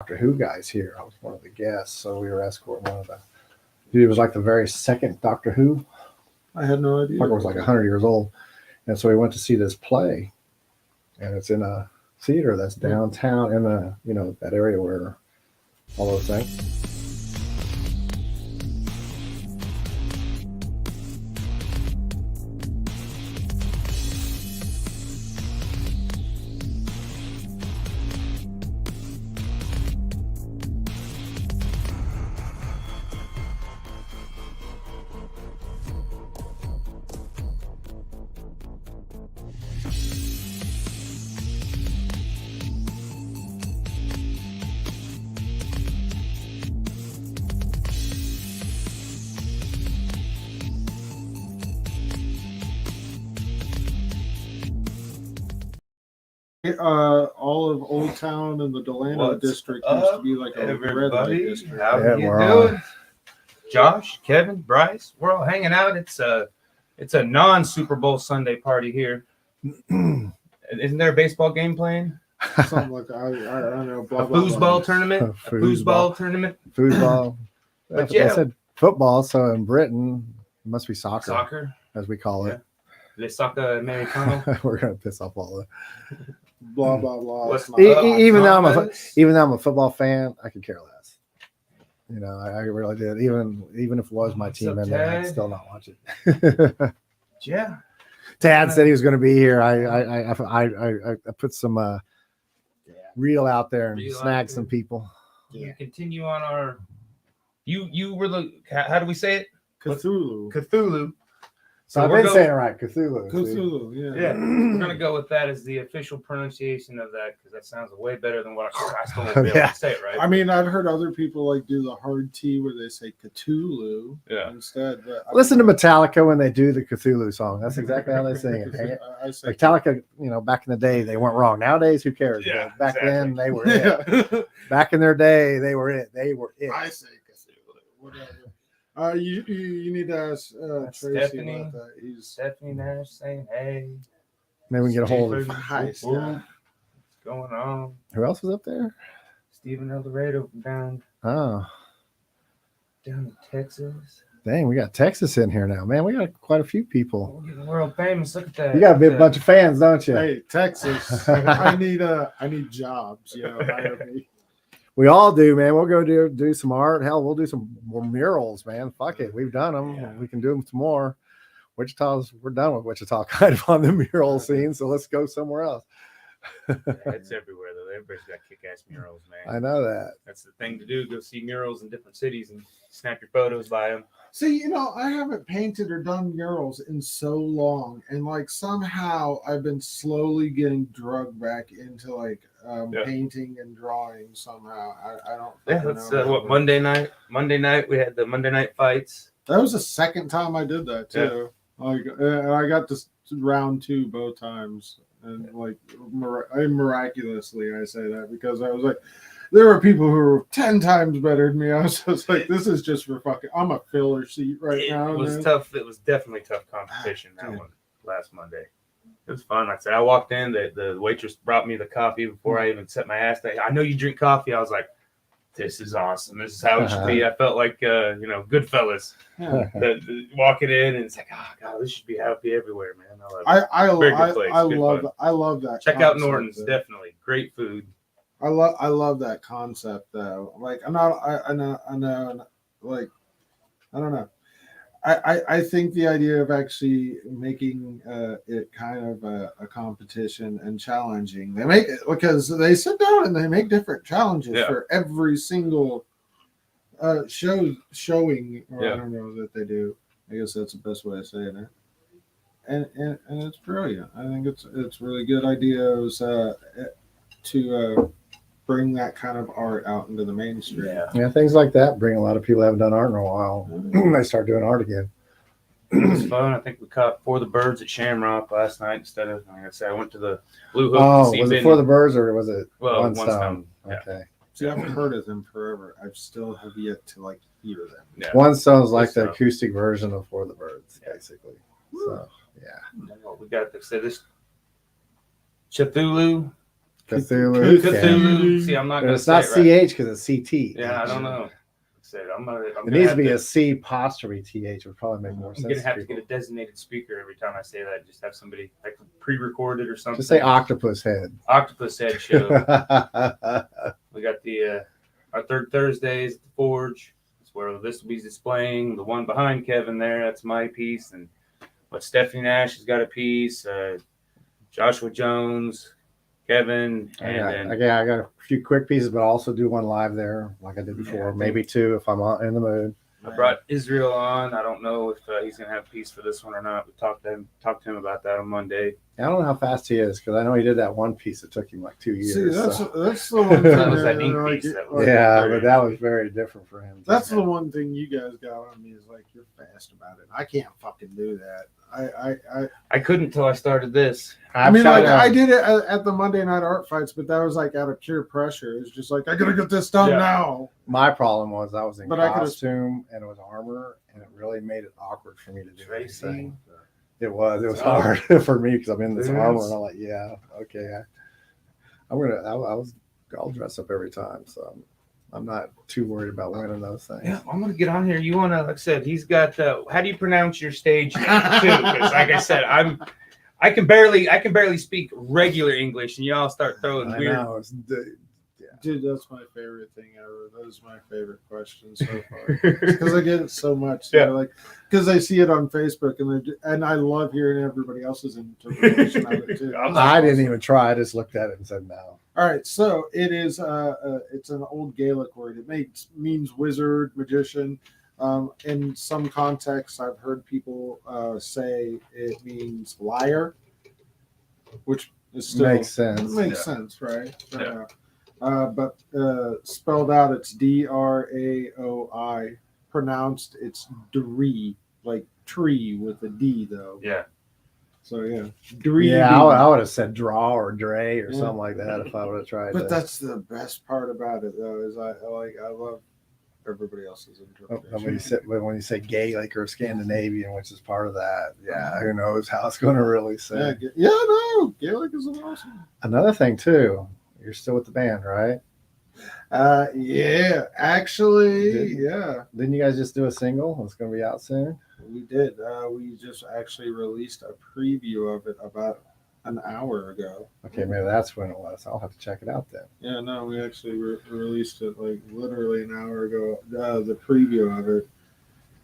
Doctor Who guys here. I was one of the guests, so we were escorting one of the. He was like the very second Doctor Who. I had no idea. Fucker was like 100 years old, and so we went to see this play, and it's in a theater that's downtown in the that area where all those things. All of Old Town and the Delano district used to be like a red light district. How you doing? Josh, Kevin, Bryce, we're all hanging out. It's a non-Super Bowl Sunday party here. Isn't there a baseball game playing? Something like that. I don't know. A foosball tournament? A foosball tournament? Foosball. But I said football, so in Britain, it must be soccer. Soccer? As we call it. Le soccer americano. We're going to piss off all the blah, blah, blah. Even though I'm a football fan, I could care less. I really did. Even if it was my team in there, I'd still not watch it. Yeah. Tad said he was going to be here. I put some reel out there and snagged some people. Yeah. Continue on our. You were the. How do we say it? Cthulhu. So I've been saying it right, Cthulhu. Cthulhu, yeah. We're gonna go with that as the official pronunciation of that because that sounds way better than what I still won't be able to say it right. I mean, I've heard other people do the hard T where they say Cthulhu instead. But listen to Metallica when they do the Cthulhu song. That's exactly how they sing it. Metallica, back in the day, they weren't wrong. Nowadays, who cares? Yeah, back then, they were it. Back in their day, they were it. They were it. I say Cthulhu, whatever. You need to ask Tracy Stephanie, about that. Stephanie Nash saying, hey. Maybe we can get a hold of What's going on? Who else was up there? Stephen El Dorado down in Texas. Dang, we got Texas in here now, man. We got quite a few people. We're getting world famous. Look at that. You got a big bunch of fans, don't you? Hey, Texas. I need jobs. Hire me. We all do, man. We'll go do some art. Hell, we'll do some more murals, man. Fuck it. We've done them. Yeah. We can do them some more. We're done with Wichita kind of on the mural scene, so let's go somewhere else. It's everywhere, though. Everybody's got kick-ass murals, man. I know that. That's the thing to do. Go see murals in different cities and snap your photos by them. See, I haven't painted or done murals in so long, and somehow I've been slowly getting drugged back into painting and drawing somehow. I don't. Yeah, that's what Monday night. Monday night we had the Monday night fights. That was the second time I did that too. Yeah. I got to round 2 both times, and miraculously I say that because I was like. There were people who were 10 times better than me. I was just like, this is just for fucking. I'm a filler seat now. It was tough. It was definitely tough competition that one last Monday. It was fun. Like I said, I walked in. The waitress brought me the coffee before I even set my ass down. I know you drink coffee. I was like, this is awesome. This is how it should be. I felt like Goodfellas. Walking in and it's like, oh god, this should be happy everywhere, man. I love that. Check out Norton's. Definitely great food. I love that concept though. I don't know. I think the idea of actually making it kind of a competition and challenging. They make it because they sit down and they make different challenges for every single showing. Or I don't know that they do. I guess that's the best way of saying it. And it's brilliant. I think it's really good ideas to bring that kind of art out into the mainstream. Yeah, things like that bring a lot of people who haven't done art in a while. They start doing art again. It was fun. I think we caught For the Birds at Shamrock last night instead of, like I said, I went to the Blue Hook. Oh, was it For the Birds or was it One Stone? Okay. See, I've heard of them forever. I still have yet to hear them. Yeah. One Stone's like the acoustic version of For the Birds, basically. So, yeah. We got this Cthulhu. Cthulhu. Cthulhu. See, I'm not But gonna it's not say it right. CH because it's CT. Yeah, I don't know. Said I'm It gonna needs have to be to, a C apostrophe TH. Would probably make more I'm sense. gonna have to people. get a designated speaker every time I say that. Just have somebody like pre-record it or something. Just say octopus head. Octopus Head Show. We got the our third Thursdays at the Forge. That's where this will be displaying. The one behind Kevin there, that's my piece, and but Stephanie Nash has got a piece. Joshua Jones, Kevin, and I got a few quick pieces, but I'll also do one live there, like I did before. Maybe two if I'm in the mood. I brought Israel on. I don't know if he's gonna have a piece for this one or not. We talked to him about that on Monday. I don't know how fast he is because I know he did that one piece that took him like 2 years. See, that's so. that's the one. That was that ink piece. That was But that was very different for him. That's the one thing you guys got on me is like you're fast about it. I can't fucking do that. I couldn't till I started this. I mean, like I did it at the Monday night art fights, but that was like out of pure pressure. It's just like I gotta get this done now. My problem was I was in But costume and it was armor, and it really made it awkward for me to do Tracy. anything. It was hard for me because I'm in this armor, and I'm like, yeah, okay, I'll dress up every time, so I'm not too worried about winning those things. Yeah, I'm gonna get on here. You wanna, like I said, he's got. How do you pronounce your stage name too? Because like I said, I can barely speak regular English, and y'all start throwing weird. I know. Dude, that's my favorite thing ever. That was my favorite question so far because I get it so much. Yeah, like because I see it on Facebook and I love hearing everybody else's interpretation of it too. I didn't even try. I just looked at it and said no. All right, so it is. It's an old Gaelic word. It means wizard, magician. In some contexts, I've heard people say it means liar, which is still Makes sense. Makes sense, right? Yeah. But spelled out, it's Draoi. Pronounced, it's Dree, like tree with a D though. Yeah. So yeah, Dree. Yeah, I would have said draw or Dre or something like that if I would have tried. But that's the best part about it though, is I love everybody else's interpretation. When you say Gaelic or Scandinavian, which is part of that, who knows how it's going to really say. No, Gaelic is awesome. Another thing too, you're still with the band, right? Yeah, actually, yeah. Didn't you guys just do a single? It's going to be out soon. We did. We just actually released a preview of it about an hour ago. Okay, maybe that's when it was. I'll have to check it out then. Yeah, no, we actually released it like literally an hour ago. The preview of it,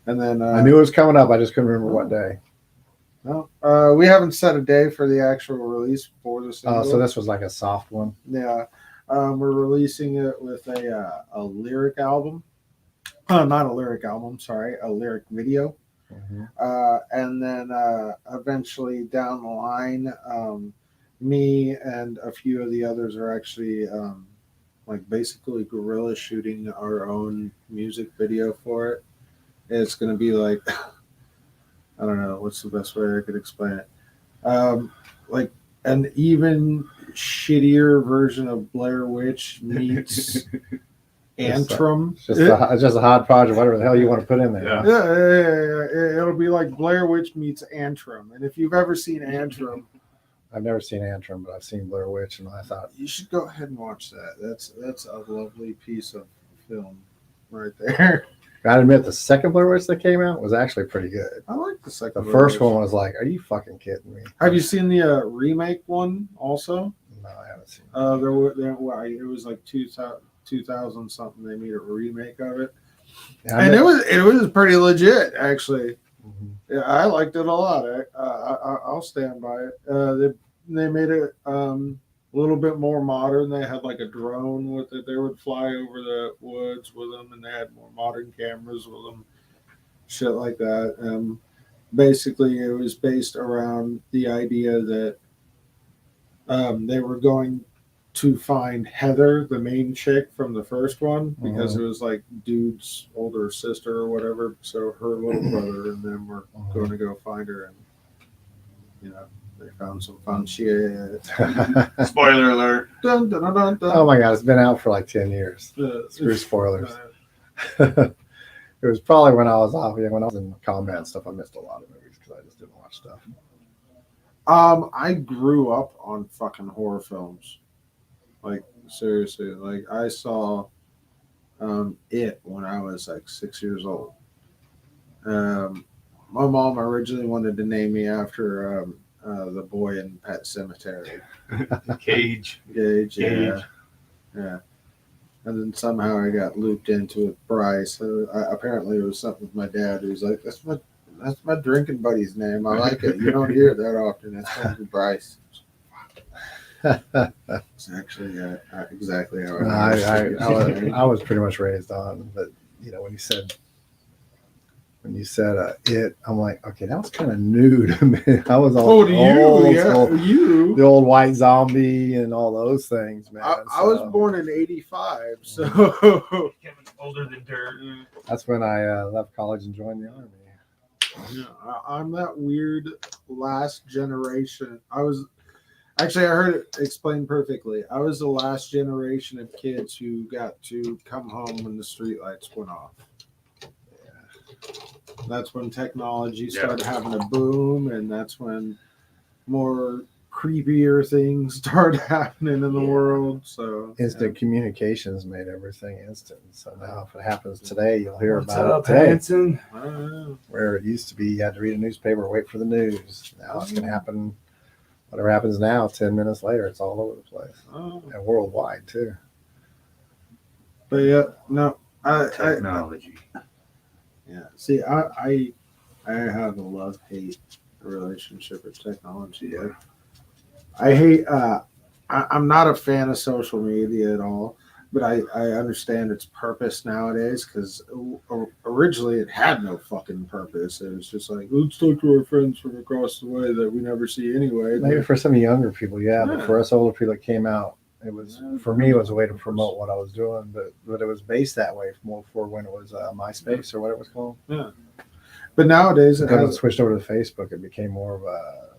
and then I knew it was coming up. I just couldn't remember what day. No, we haven't set a day for the actual release for the single. So this was like a soft one. Yeah, we're releasing it with a lyric album. Not a lyric album. Sorry, a lyric video. Mm-hmm. And then eventually down the line, me and a few of the others are actually like basically guerrilla shooting our own music video for it. It's going to be like, I don't know, what's the best way I could explain it? Like an even shittier version of Blair Witch meets Antrim. It's just a hard project, whatever the hell you want to put in there. Yeah. It'll be like Blair Witch meets Antrim. And if you've ever seen Antrim, I've never seen Antrim, but I've seen Blair Witch, and I thought you should go ahead and watch that. That's a lovely piece of film right there. I admit the second Blair Witch that came out was actually pretty good. I like the second. The first one was like, are you fucking kidding me? Have you seen the remake one also? No, I haven't seen it. It was like 2000 something. They made a remake of it, Yeah, and it was pretty legit actually. Mm-hmm. Yeah, I liked it a lot. I'll stand by it. They made it a little bit more modern. They had like a drone with it. They would fly over the woods with them, and they had more modern cameras with them, shit like that. Basically, it was based around the idea that they were going to find Heather, the main chick from the first one, because it was like dude's older sister or whatever. So her little brother and them were going to go find her, and they found some fun shit. Spoiler alert! Dun, dun, dun, dun, dun. Oh my god, it's been out for like 10 years. Screw spoilers. It was probably when I was off. Yeah, when I was in combat and stuff, I missed a lot of movies because I just didn't watch stuff. I grew up on fucking horror films. Like seriously, like I saw it when I was like 6 years old. My mom originally wanted to name me after the boy in Pet Cemetery. Cage. Gage, yeah. Gage. Yeah. And then somehow I got looped into it, Bryce. Apparently, it was something with my dad. He was like, "That's my drinking buddy's name. I like it. You don't hear it that often. It's going to be Bryce." It's actually exactly how I was pretty much raised on, but you know, when you said it, I'm like, okay, that was kind of new to me. I was all Oh, to you, old yeah, school, you. the old White Zombie and all those things, man. I was born in '85, so Kevin older than dirt. that's when I left college and joined the army. yeah, I'm that weird last generation. I heard it explained perfectly. I was the last generation of kids who got to come home when the streetlights went off. That's when technology started having a boom, and that's when more creepier things started happening in the world. So Instant communications made everything instant. So now if it happens today, you'll hear What's about up, it today. Hansen? I don't know. Where it used to be, you had to read a newspaper, wait for the news. Now it's going to happen. Whatever happens now, 10 minutes later, it's all over the place and worldwide too. But yeah, no, Technology. yeah. See, I have a love-hate relationship with technology. Yeah. I hate. I'm not a fan of social media at all, but I understand its purpose nowadays because originally it had no fucking purpose. It was just like, let's talk to our friends from across the way that we never see anyway. Maybe for some younger people, yeah, but Yeah. for us older people that came out, it was for me. It was a way to promote what I was doing, but it was based that way more for when it was MySpace or what it was called. Yeah. But nowadays it Because it has. switched over to Facebook, it became more of a,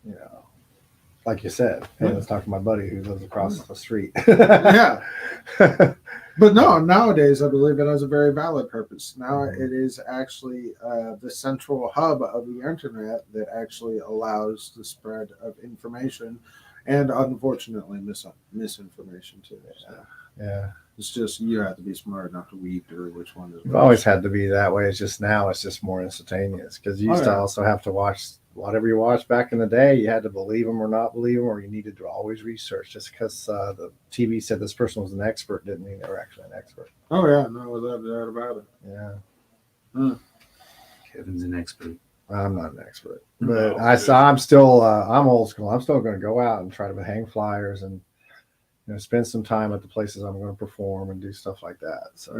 you know, like you said, hey, let's talk to my buddy who lives across the street. Yeah. But no, nowadays I believe it has a very valid purpose. Now it is actually the central hub of the internet that actually allows the spread of information and unfortunately misinformation too. So Yeah. it's just you have to be smart enough to weed through which one is. You've always had to be that way. It's just now it's just more instantaneous because you used to also have to watch whatever you watched back in the day. You had to believe them or not believe them, or you needed to always research. Just because the TV said this person was an expert didn't mean they were actually an expert. Oh yeah, no, without a doubt about it. Yeah. Kevin's an expert. I'm not an expert, but I'm still I'm old school. I'm still going to go out and try to hang flyers and spend some time at the places I'm going to perform and do stuff like that. So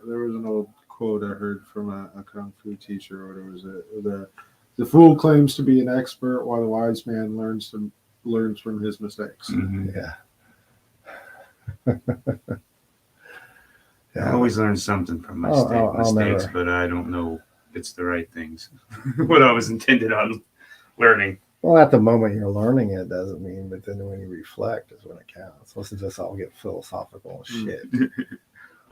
there was an old quote I heard from a kung fu teacher. Or was it? The fool claims to be an expert, while the wise man learns from his mistakes. Mm-hmm. Yeah. I always learn something from my mistakes, but I don't know if it's the right things. What I was intended on learning. Well, at the moment you're learning it doesn't mean, but then when you reflect is when it counts. Let's just all get philosophical and shit.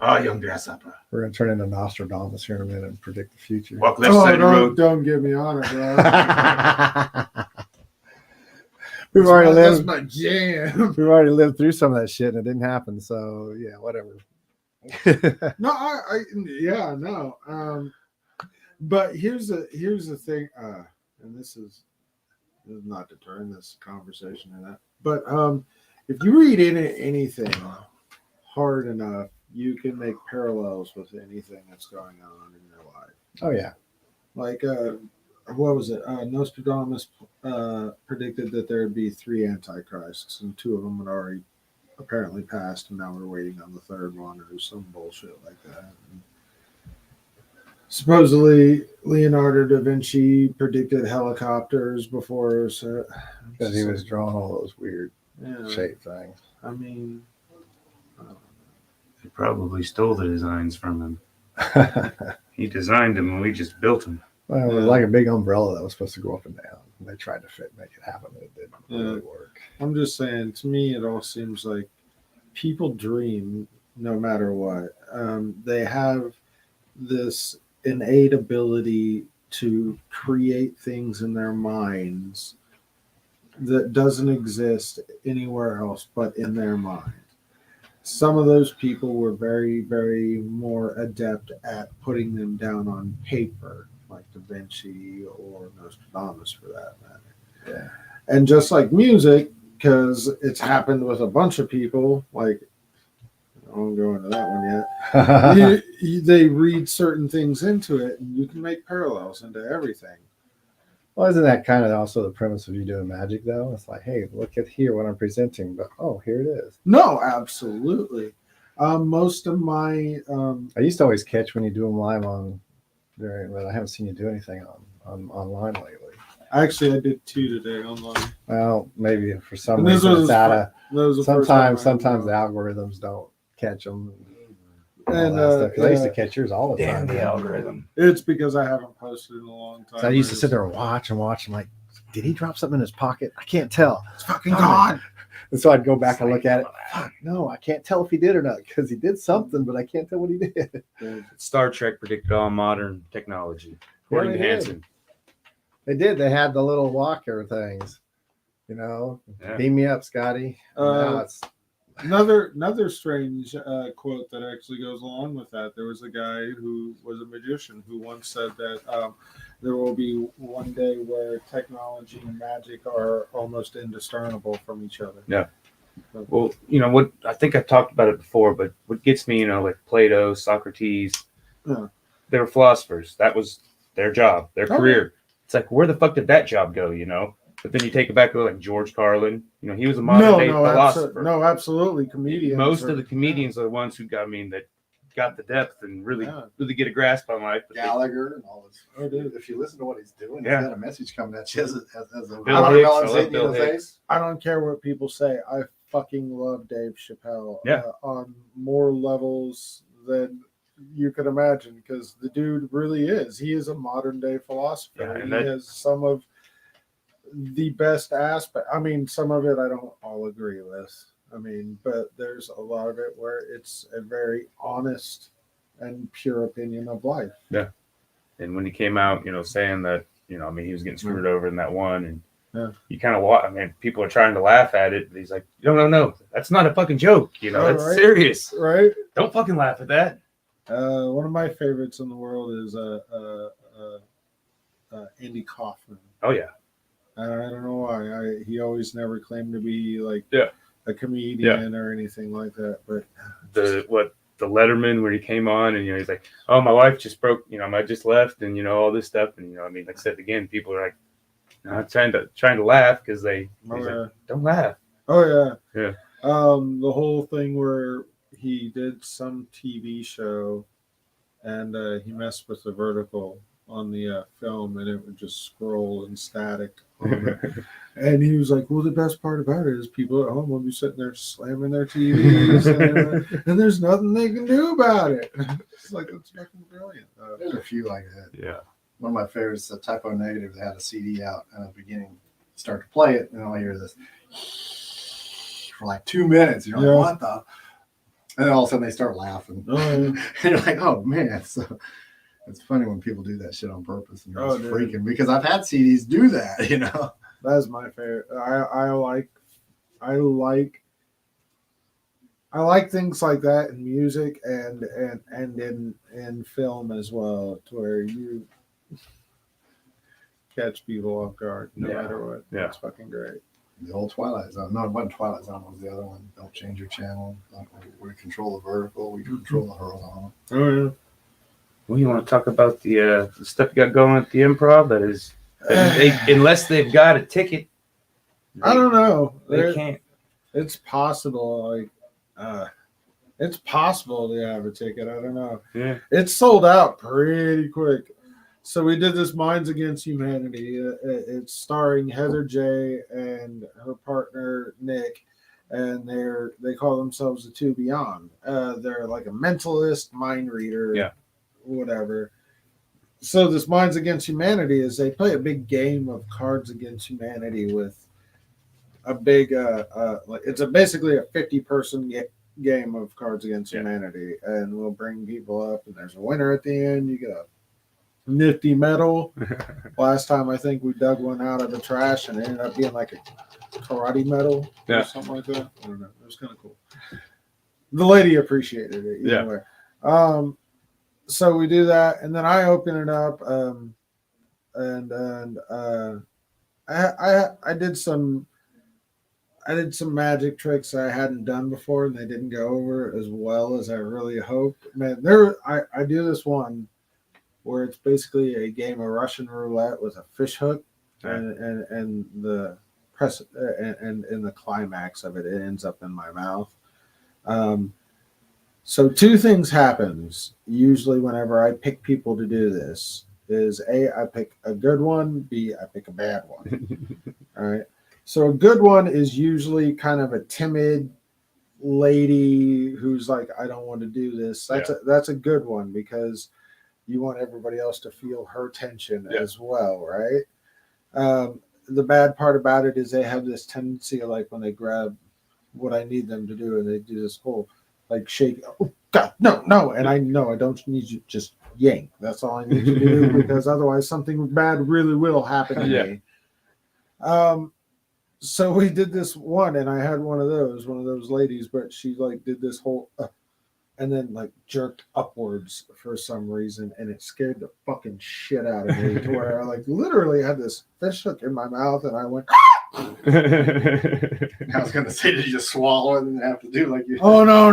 Young grasshopper. We're going to turn into Nostradamus here in a minute and predict the future. Walk left side of the road. Don't get me on it, bro. We've already That's lived. my jam. We've already lived through some of that shit and it didn't happen. So yeah, whatever. No, yeah, no. But here's the thing, and this is not to turn this conversation into that, but if you read anything hard enough, you can make parallels with anything that's going on in your life. Oh yeah. Like what was it? Nostradamus predicted that there would be 3 antichrists, and 2 of them had already apparently passed, and now we're waiting on the 3rd one, or some bullshit like that. And supposedly, Leonardo da Vinci predicted helicopters before, so Because he was drawing all those weird shape things. I mean, They probably stole the designs from him. He designed them, and we just built them. Well, it was like a big umbrella that was supposed to go up and down. They tried to make it happen, but it didn't really work. I'm just saying, to me, it all seems like people dream no matter what. They have this innate ability to create things in their minds that doesn't exist anywhere else but in their mind. Some of those people were very, very more adept at putting them down on paper, like Da Vinci or Nostradamus for that matter. Yeah. And just like music, because it's happened with a bunch of people, like, I won't go into that one yet. They read certain things into it, and you can make parallels into everything. Well, isn't that kind of also the premise of you doing magic, though? It's like, hey, look at here what I'm presenting, but oh, here it is. No, absolutely. Most of my I used to always catch when you do them live on, but I haven't seen you do anything on online lately. actually, I did 2 today online. Well, maybe for some And this reason was it's the out fir- of. that was the first time Sometimes I the algorithms don't catch them. And, I used to yeah. catch yours all the Damn time. the man. algorithm. It's because I haven't posted in a long time. 'Cause I used to sit there and watch. I'm like, did he drop something in his pocket? I can't tell. It's fucking gone. And so I'd go back and look at it. Fuck, no, I can't tell if he did or not because he did something, but I can't tell what he did. Star Trek predicted all modern technology, according to they did. Hansen. They did. They had the little walker things, Yeah. Beam me up, Scotty. Now it's Another strange quote that actually goes along with that. There was a guy who was a magician who once said that there will be one day where technology and magic are almost indiscernible from each other. Yeah. Well, what I think I talked about it before, but what gets me, like Plato, Socrates, Yeah. they were philosophers. That was their job, their career. It's like, where the fuck did that job go, But then you take it back to like George Carlin. He was a modern day philosopher. Absolutely. Comedians. Most of the comedians are the ones who got the depth and really get a grasp on life. But Gallagher and all this. Oh, dude. If you listen to what he's doing, Yeah. he's got a message coming at you as a Bill watermelon Hicks, I love hitting you in Bill the Hicks. face. I don't care what people say. I fucking love Dave Chappelle. Yeah. On more levels than you could imagine, because the dude really is. He is a modern day philosopher. Yeah, and he has some of the best aspect. I mean, some of it I don't all agree with. But there's a lot of it where it's a very honest and pure opinion of life. Yeah. And when he came out, saying that, he was getting screwed over in that one, and you kind of people are trying to laugh at it, but he's like, no, that's not a fucking joke, that's right. serious. Right? Don't fucking laugh at that. One of my favorites in the world is Andy Kaufman. Oh yeah. I don't know why. He always never claimed to be like a comedian or anything like that. But the Letterman where he came on and he's like, oh, my wife just broke, I just left and all this stuff, and like I said again, people are like, trying to laugh because he's like, don't laugh. Oh yeah. Yeah. The whole thing where he did some TV show and he messed with the vertical on the film, and it would just scroll and static on it. And he was like, well, the best part about it is people at home will be sitting there slamming their TV and there's nothing they can do about it. It's like, it's fucking brilliant. There's a few like that. Yeah. One of my favorites, a Typo Negative, that had a CD out, and at the beginning, start to play it, and all you hear this for like 2 minutes. You're like, what the? And then all of a sudden they start laughing. And you're like, oh man. So it's funny when people do that shit on purpose, and you're just freaking, because I've had CDs do that, That's my favorite. I like things like that in music and in film as well, to where you catch people off guard no matter what. Yeah. It's fucking great. The old Twilight Zone. No, it wasn't Twilight Zone. It was the other one. Don't change your channel. We control the vertical. We control the horizontal. Oh yeah. Well, you want to talk about the stuff you got going at the Improv? That is, unless they've got a ticket, I don't know. They can't. It's possible. It's possible to have a ticket. I don't know. Yeah. It's sold out pretty quick. So we did this Minds Against Humanity. It's starring Heather J. and her partner Nick, and they call themselves the Two Beyond. They're like a mentalist, mind reader, whatever. So this Minds Against Humanity is they play a big game of Cards Against Humanity with a big it's basically a 50-person game of Cards Against Humanity, and we'll bring people up, and there's a winner at the end. You get a nifty metal. Last time I think we dug one out of the trash and it ended up being like a karate medal or something like that. I don't know. It was kind of cool. The lady appreciated it either way. So we do that, and then I open it up, I did some magic tricks I hadn't done before, and they didn't go over as well as I really hoped. Man, I do this one where it's basically a game of Russian roulette with a fish hook, and the press and in the climax of it, it ends up in my mouth. So two things happens usually whenever I pick people to do this is A, I pick a good one, B, I pick a bad one. All right. So a good one is usually kind of a timid lady who's like, I don't want to do this. That's a good one because you want everybody else to feel her tension as well, right? The bad part about it is they have this tendency of like when they grab what I need them to do and they do this whole like shake, oh God, no, and I know I don't need you, just yank. That's all I need you to do because otherwise something bad really will happen to me. So we did this one, and I had one of those ladies, but she like did this whole and then like jerked upwards for some reason, and it scared the fucking shit out of me to where I like literally had this fish hook in my mouth, and I went. I was gonna say, did you just swallow it and have to do like you? Oh no.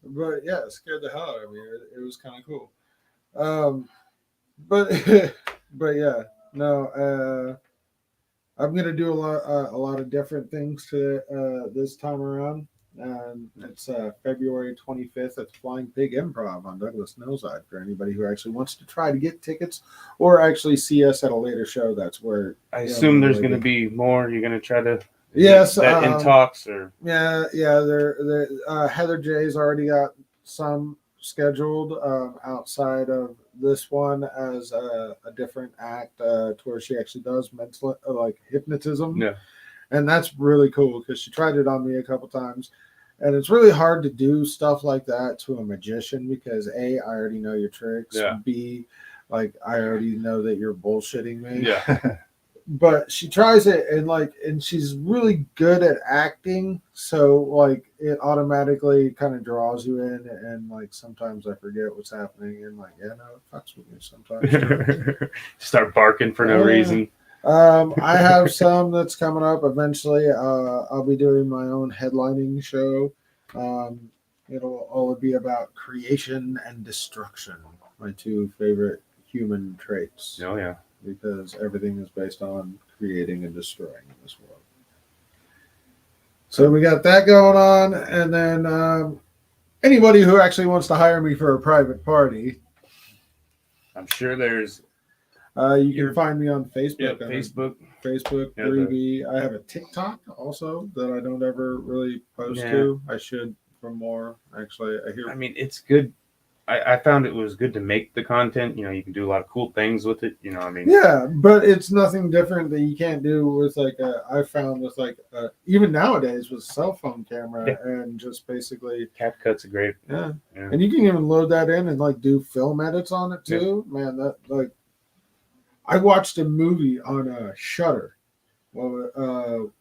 But yeah, it scared the hell out of me. It was kind of cool. But yeah, no. I'm gonna do a lot of different things to this time around. It's February 25th at the Flying Pig Improv on Douglas Millside for anybody who actually wants to try to get tickets or actually see us at a later show. That's where I assume there's going to be more. You're going to try to that in talks or they're Heather J's already got some scheduled outside of this one as a different act to where she actually does mental like hypnotism. And that's really cool because she tried it on me a couple times. And it's really hard to do stuff like that to a magician because A, I already know your tricks. B, like I already know that you're bullshitting me. But she tries it and she's really good at acting. So like it automatically kind of draws you in, and like sometimes I forget what's happening and like, no, it fucks with me sometimes. Start barking for no reason. I have some that's coming up eventually. I'll be doing my own headlining show. It'll all be about creation and destruction, my two favorite human traits. Oh yeah, because everything is based on creating and destroying in this world. So we got that going on, and then anybody who actually wants to hire me for a private party, I'm sure there's. You can find me on Facebook. Facebook, 3B. I have a TikTok also that I don't ever really post to. I should for more. Actually, I mean, it's good. I found it was good to make the content. You can do a lot of cool things with it. Yeah, but it's nothing different that you can't do with like I found with like even nowadays with cell phone camera and just basically CapCut's a great. Yeah, and you can even load that in and like do film edits on it too. Man, that like. I watched a movie on Shudder. Well,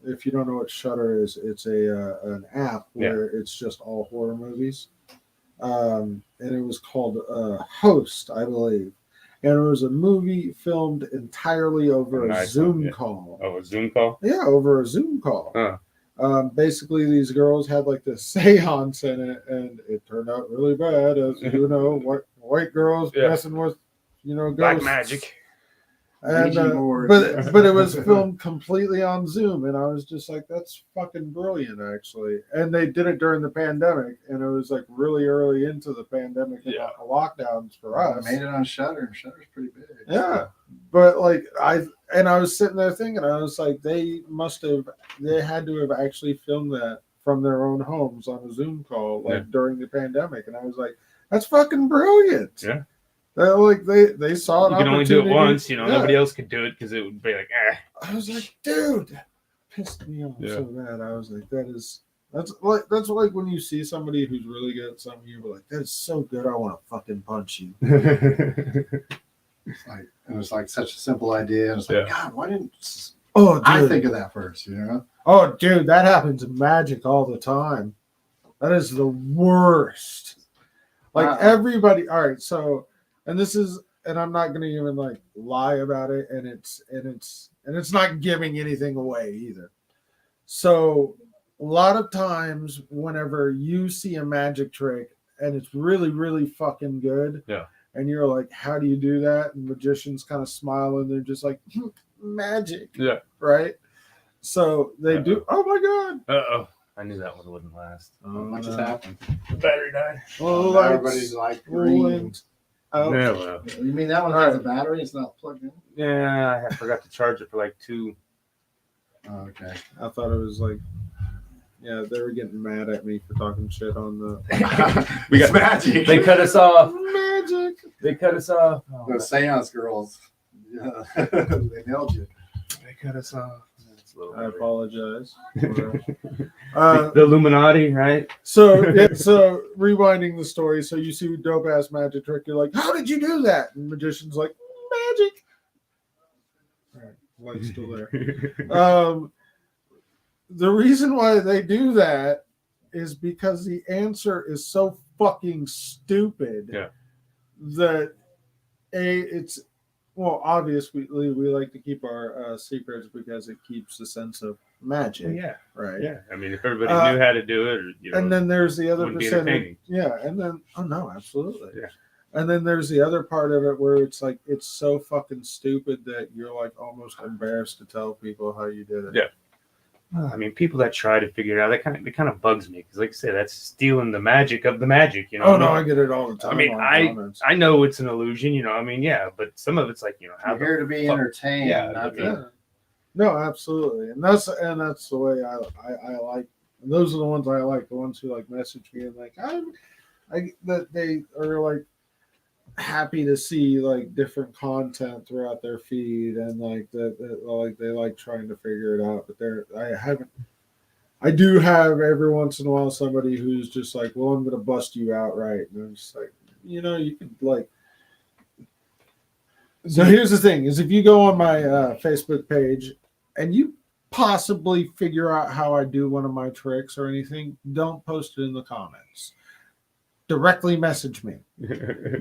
if you don't know what Shudder is, it's an app where it's just all horror movies. And it was called Host, I believe. And it was a movie filmed entirely over a Zoom call. Oh, a Zoom call? Yeah, over a Zoom call. Basically, these girls had like this seance in it, and it turned out really bad. As you know, white girls messing with Black magic. And but it was filmed completely on Zoom, and I was just like, that's fucking brilliant, actually. And they did it during the pandemic, and it was like really early into the pandemic and lockdowns for us. I made it on Shudder, and Shudder's pretty big. Yeah, but like I was sitting there thinking, I was like, they had to have actually filmed that from their own homes on a Zoom call during the pandemic, and I was like, that's fucking brilliant. Yeah. Like they saw it. You can only do it once, nobody else could do it because it would be like, I was like, dude, that pissed me off so bad. I was like, that is That's like when you see somebody who's really good at something, you're like, that is so good, I want to fucking punch you. It's like such a simple idea. And it's like, God, why didn't I think of that first? You know? Oh, dude, that happens in Magic all the time. That is the worst. Like everybody. All right, so, and I'm not going to even like lie about it, and it's not giving anything away either. So, a lot of times, whenever you see a magic trick and it's really, really fucking good, and you're like, how do you do that? And magicians kind of smile and they're just like, magic. Yeah. Right? So they do. Oh my God. I knew that one wouldn't last. What just happened? The battery died. Oh, everybody's like green. Oh. Yeah, well. You mean that one has a battery? It's not plugged in? Yeah, I forgot to charge it for like 2. Oh, okay. I thought it was like, yeah, they were getting mad at me for talking shit on the. We got magic. They cut us off. Magic. They cut us off. The seance girls. Yeah. They nailed you. They cut us off. I apologize. The Illuminati, right? So rewinding the story. So you see a dope ass magic trick. You're like, how did you do that? And the magician's like, magic. All right, light's still there. The reason why they do that is because the answer is so fucking stupid. Yeah. That it's. Well, obviously, we like to keep our secrets because it keeps the sense of magic. Yeah. Right. Yeah. I mean, if everybody knew how to do it, or, and then there's the other percentage. Yeah. And then, oh, no, absolutely. Yeah. And then there's the other part of it where it's like, it's so fucking stupid that you're like almost embarrassed to tell people how you did it. Yeah. I mean, people that try to figure it out, it kind of bugs me because, like I said, that's stealing the magic of the magic. You know. Oh no, I get it all the time. I mean, I know it's an illusion. You know. I mean, yeah, but some of it's like, you know, how you're here to be entertained. Yeah. No, absolutely, and that's the way I like. And those are the ones I like. The ones who like message me and like that they are like happy to see like different content throughout their feed and like that like they like trying to figure it out, but I do have every once in a while somebody who's just like, well, I'm gonna bust you outright, and I'm just like, you know, you can like. So here's the thing: is if you go on my Facebook page and you possibly figure out how I do one of my tricks or anything, don't post it in the comments. Directly message me,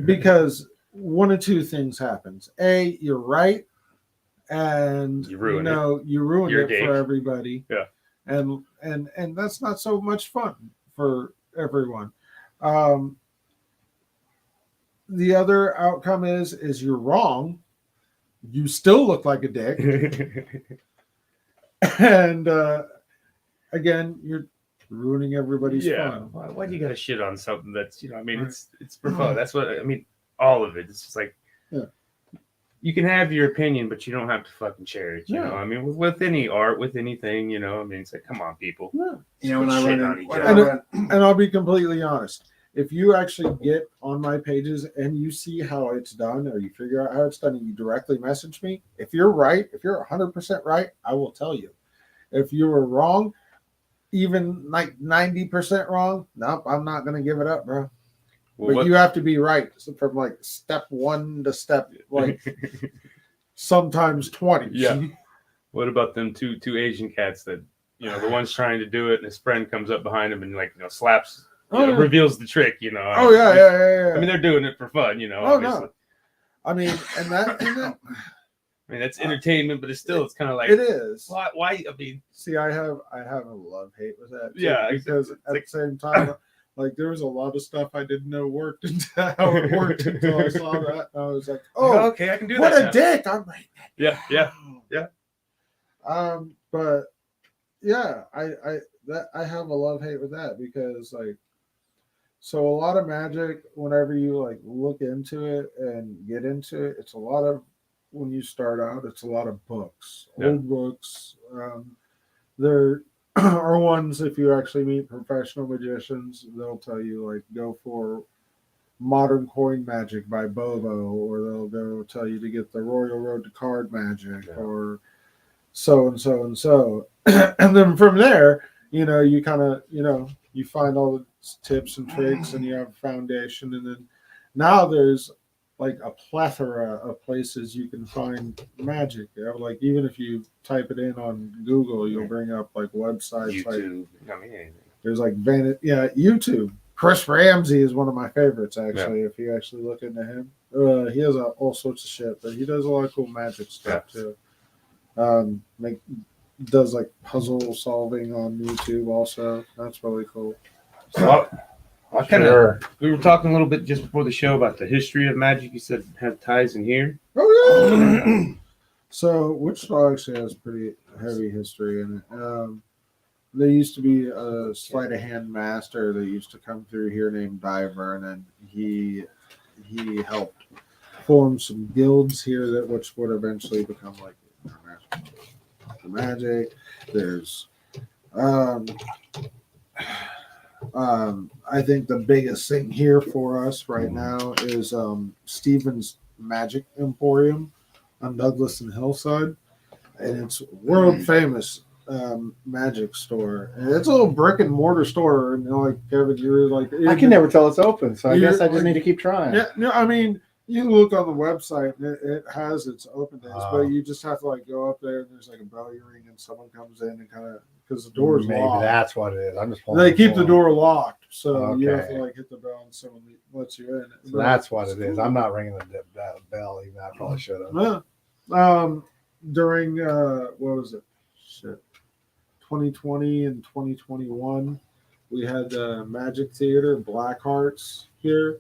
because one of two things happens. A, you're right, and you ruin it for everybody. Yeah, and that's not so much fun for everyone. The other outcome is you're wrong. You still look like a dick, and again, you're ruining everybody's fun. Why do you got to shit on something that's, you know, I mean, it's for fun. That's what I mean. All of it. It's just like, you can have your opinion, but you don't have to fucking share it. You know, I mean, with any art, with anything, you know, I mean, it's like, come on, people. Yeah. You know, and I'll be completely honest. If you actually get on my pages and you see how it's done, or you figure out how it's done, and you directly message me, if you're right, if you're 100% right, I will tell you. If you were wrong, even like 90% wrong, nope, I'm not going to give it up, bro. Well, but you have to be right from like step 1 to step like sometimes 20. Yeah. What about them two Asian cats that, you know, the one's trying to do it and his friend comes up behind him and like, you know, slaps, reveals the trick, you know. Oh yeah. I mean, they're doing it for fun, you know. Oh obviously. No. I mean, and that I mean, that's entertainment, but it's still, it's kind of like, it is. Why? I mean, see, I have a love-hate with that. Too, yeah, because at the same time, like there was a lot of stuff I didn't know worked until how it worked until I saw that. And I was like, oh, okay, I can do that. What a dick! I'm like, yeah. But yeah, I have a love-hate with that because like, so a lot of magic, whenever you like look into it and get into it, it's a lot of. When you start out, it's a lot of books, old books. There are ones, if you actually meet professional magicians, they'll tell you, like, go for Modern Coin Magic by Bobo, or they'll go tell you to get the Royal Road to Card Magic, or so and so and so. And then from there, you kind of, you find all the tips and tricks and you have a foundation. And then now there's like a plethora of places you can find magic. Like even if you type it in on Google, you'll bring up like websites. YouTube. I mean, anything. There's like YouTube. Chris Ramsey is one of my favorites, actually. If you actually look into him, he has all sorts of shit, but he does a lot of cool magic stuff too. Does like puzzle solving on YouTube also. That's really cool. So I kind of we were talking a little bit just before the show about the history of magic. You said have ties in here. Oh yeah. So Wichita actually has pretty heavy history in it. There used to be a sleight of hand master that used to come through here named Diver, and then he helped form some guilds here which would eventually become like the magic. There's I think the biggest thing here for us right now is Stephen's Magic Emporium on Douglas and Hillside, and it's world famous magic store. And it's a little brick and mortar store, and like Kevin, you're like, I can never tell it's open, so I guess I just need to keep trying. Yeah, no, I mean, you look on the website, and it has its open days, but you just have to like go up there, and there's like a bell you ring, and someone comes in and kind of, because the door's maybe locked. That's what it is. I'm just They keep the door locked, so you have Okay. to like hit the bell, and someone lets you in. So that's what it is. I'm not ringing that bell, even I probably should have. Yeah. During what was it? Shit. 2020 and 2021, we had the Magic Theater, Black Hearts here.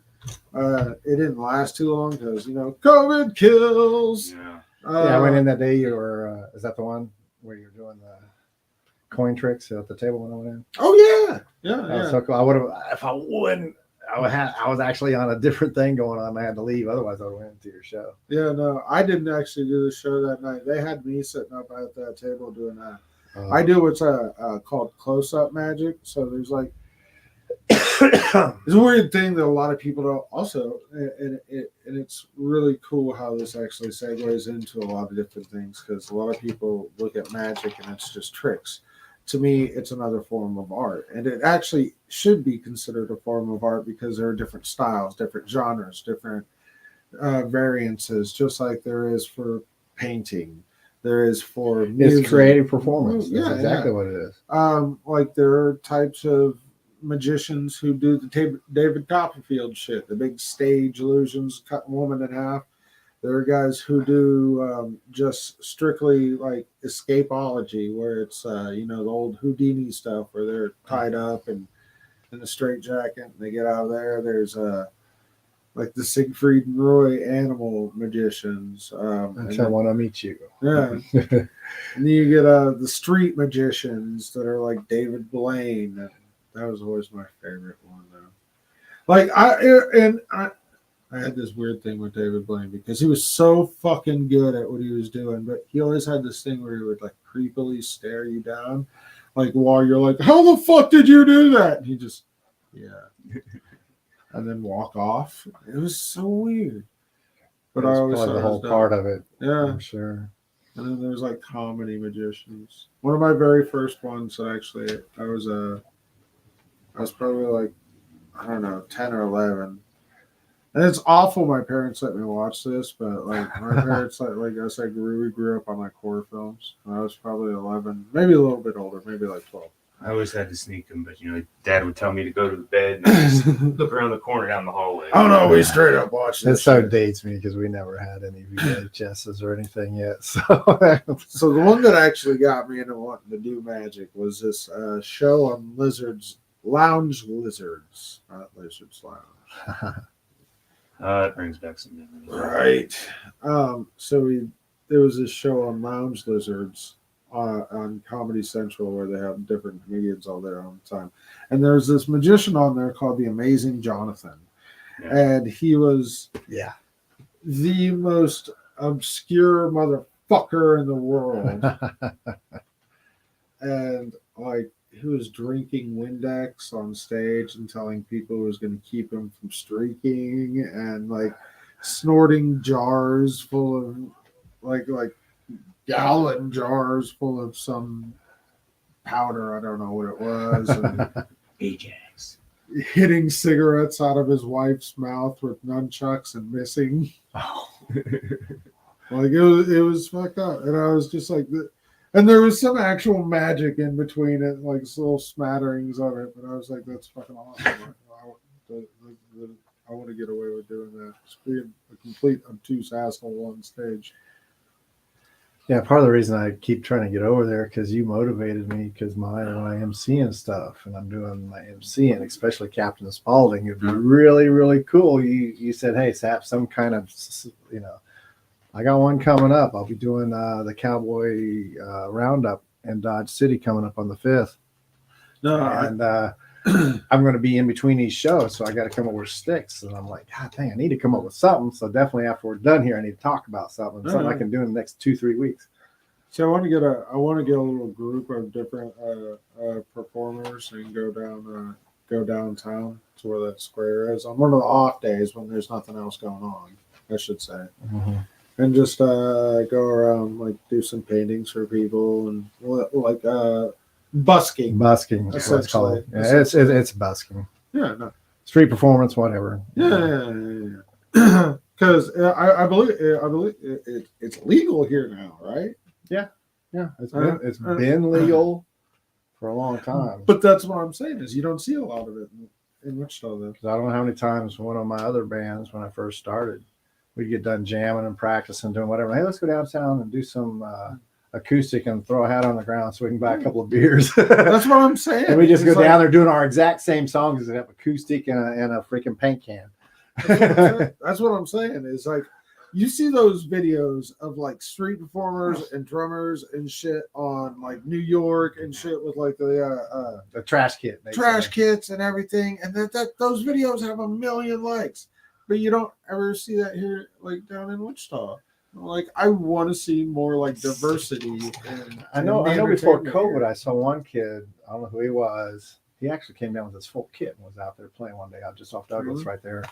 It didn't last too long because COVID kills. Yeah. I went in that day. You were is that the one where you're doing the coin tricks at the table when I went in? Oh yeah. So cool. I would have if I wouldn't. I was actually on a different thing going on. I had to leave. Otherwise, I would have went to your show. Yeah, no, I didn't actually do the show that night. They had me sitting up at that table doing that. I do what's called close-up magic. So there's like it's a weird thing that a lot of people don't also, and it's really cool how this actually segues into a lot of different things, because a lot of people look at magic and it's just tricks. To me, it's another form of art, and it actually should be considered a form of art because there are different styles, different genres, different variances, just like there is for painting. There is for music. It's creative performance. That's Yeah, exactly what it is. Like there are types of magicians who do the David Copperfield shit, the big stage illusions, cut a woman in half. There are guys who do just strictly like escapology, where it's the old Houdini stuff, where they're tied up and in a straitjacket and they get out of there. There's like the Siegfried and Roy animal magicians. Actually, I want to meet you. Yeah. And then you get the street magicians that are like David Blaine. That was always my favorite one, though. Like I had this weird thing with David Blaine because he was so fucking good at what he was doing, but he always had this thing where he would like creepily stare you down, like while you're like, "How the fuck did you do that?" And he just, and then walk off. It was so weird. But I always thought the whole part of it. Yeah, I'm sure. And then there's like comedy magicians. One of my very first ones that actually I was probably like, I don't know, 10 or 11. And it's awful my parents let me watch this, but like my parents like I said, we grew up on like horror films. And I was probably 11, maybe a little bit older, maybe like 12. I always had to sneak them, but Dad would tell me to go to the bed and I just look around the corner down the hallway. Oh no, we straight up watched It this. so dates me because we never had any VHSs or anything yet. So So the one that actually got me into wanting to do magic was this show on lounge lizards, not lizards lounge. It brings back some memories. Right. So there was this show on lounge lizards on Comedy Central where they have different comedians all there all the time. And there's this magician on there called the Amazing Jonathan. Yeah. And he was the most obscure motherfucker in the world. And like he was drinking Windex on stage and telling people it was going to keep him from streaking, and like snorting jars full of like gallon jars full of some powder. I don't know what it was. And Ajax. hitting cigarettes out of his wife's mouth with nunchucks and missing. Oh. Like it was fucked up. And I was just like, and there was some actual magic in between it, like little smatterings of it. But I was like, that's fucking awesome. I want to get away with doing that. Just being a complete obtuse asshole on stage. Yeah, part of the reason I keep trying to get over there because you motivated me because when I MCing stuff and I'm doing my MCing, especially Captain Spaulding, it'd be really, really cool. You said, hey, Sap, some kind of, I got one coming up. I'll be doing the Cowboy Roundup in Dodge City coming up on the 5th. No, and I'm going to be in between these shows, so I got to come up with sticks. And I'm like, God dang, I need to come up with something. So definitely after we're done here, I need to talk about something I can do in the next 2-3 weeks. So I want to get a little group of different performers and go downtown to where that square is on one of the off days when there's nothing else going on, I should say, and just go around, like do some paintings for people and like busking. Busking, that's what it's called. Yeah, it's busking. Yeah, no. Street performance, whatever. Yeah. Because I believe it's legal here now, right? Yeah, it's been legal for a long time. But that's what I'm saying is you don't see a lot of it in Wichita, though. Because I don't know how many times one of my other bands when I first started, we'd get done jamming and practicing, doing whatever. Hey, let's go downtown and do some acoustic and throw a hat on the ground so we can buy a couple of beers. That's what I'm saying. And we just go down there doing our exact same songs as have acoustic and a freaking paint can. That's what I'm saying is like you see those videos of like street performers and drummers and shit on like New York and shit with like the trash kit, kits and everything, and that those videos have 1 million likes, but you don't ever see that here like down in Wichita. Like I want to see more like diversity. I know before COVID, I saw one kid. I don't know who he was. He actually came down with his full kit and was out there playing one day out just off Douglas right there.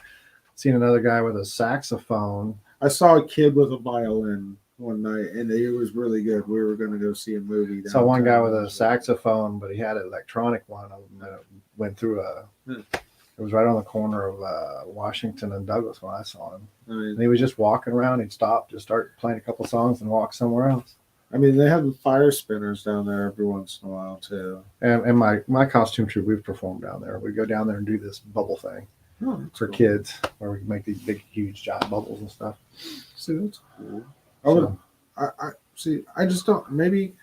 Seen another guy with a saxophone. I saw a kid with a violin one night, and it was really good. We were going to go see a movie. Saw one guy with a saxophone, but he had an electronic one. That went through it was right on the corner of Washington and Douglas when I saw him. And he was just walking around. He'd stop, just start playing a couple songs, and walk somewhere else. I mean, they have the fire spinners down there every once in a while too. And my costume troupe, we've performed down there. We go down there and do this bubble thing. For kids, where we can make these big, huge, giant bubbles and stuff. See, that's cool. I see. I just don't. Maybe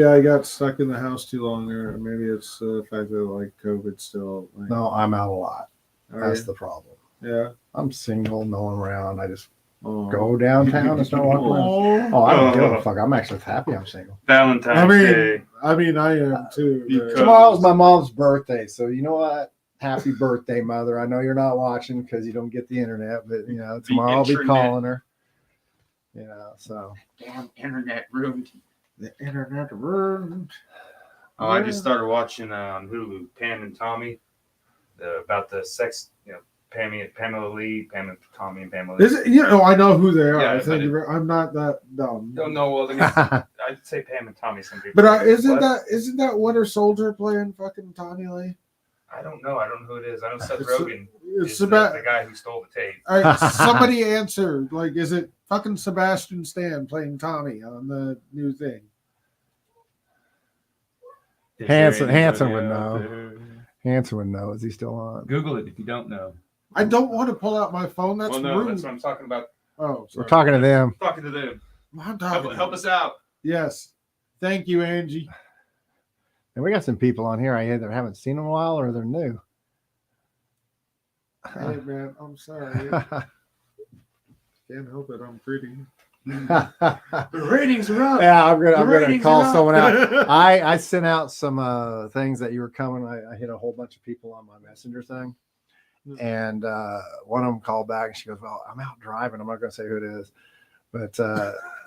I got stuck in the house too long, or maybe it's the fact that like COVID still. Like, no, I'm out a lot. That's the problem. Yeah, I'm single, no one around. I just go downtown and start walking around. I don't give a fuck. I'm actually happy I'm single. Valentine's Day. I mean, I am too. Tomorrow's my mom's birthday, so you know what? Happy birthday, Mother. I know you're not watching because you don't get the internet, but tomorrow I'll be calling her. So damn internet ruined. The internet ruined. Oh, I just started watching on Hulu, Pam and Tommy, about the sex, Pamela Lee, Pam and Tommy and Pamela Lee. Is it, I know who they are. Yeah, I'm not that dumb. Don't know. Well, I'd say Pam and Tommy. Some people. But isn't that Winter Soldier playing fucking Tommy Lee? I don't know. I don't know who it is. I know Seth Rogen is about the guy who stole the tape. All right, somebody answer. Like, is it fucking Sebastian Stan playing Tommy on the new thing? Hansen would know. Hansen would know. Is he still on? Google it if you don't know. I don't want to pull out my phone. That's rude. That's what I'm talking about. Oh, sorry. We're talking to them. Talking to them. I'm talking. Help us out. Yes. Thank you, Angie. And we got some people on here I either haven't seen in a while or they're new. Hey, man, I'm sorry. Can't help it. I'm pretty. The ratings are up. Yeah, I'm gonna call someone out. I sent out some things that you were coming. I hit a whole bunch of people on my messenger thing, and one of them called back and she goes, "Well, I'm out driving. I'm not gonna say who it is, but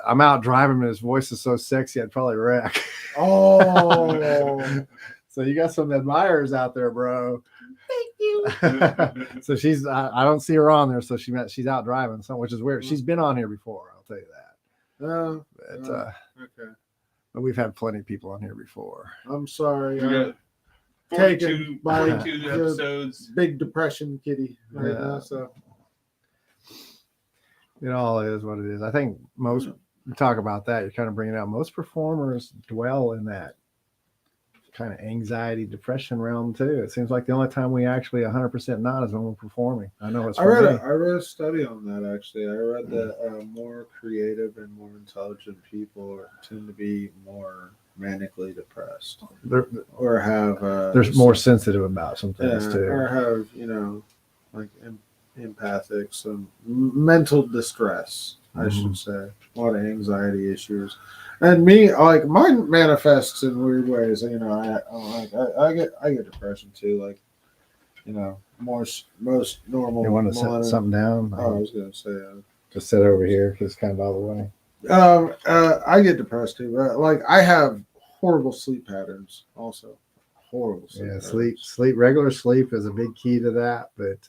I'm out driving and his voice is so sexy I'd probably wreck." Oh, so you got some admirers out there, bro. Thank you. So she's I don't see her on there, so she's out driving, which is weird. She's been on here before, I'll tell you that. Okay. But we've had plenty of people on here before. I'm sorry. We got Taken 42, by 42 the episodes. big depression kitty right Yeah. now. So It all is what it is. I think most you talk about that, you're kind of bringing out most performers dwell in that kind of anxiety, depression realm too. It seems like the only time we actually 100% not is when we're performing. I know it's I for me. read a study on that actually. I read that more creative and more intelligent people tend to be more manically depressed or have There's more sensitive about some things too. or have like empathic, some mental distress, I should say, a lot of anxiety issues. And me, like mine manifests in weird ways. I get depression too. Like, most normal. You want to set something down? Oh, I was gonna say. Just sit over here because it's kind of out of the way. I get depressed too. But like, I have horrible sleep patterns. Also, horrible. Regular sleep is a big key to that. But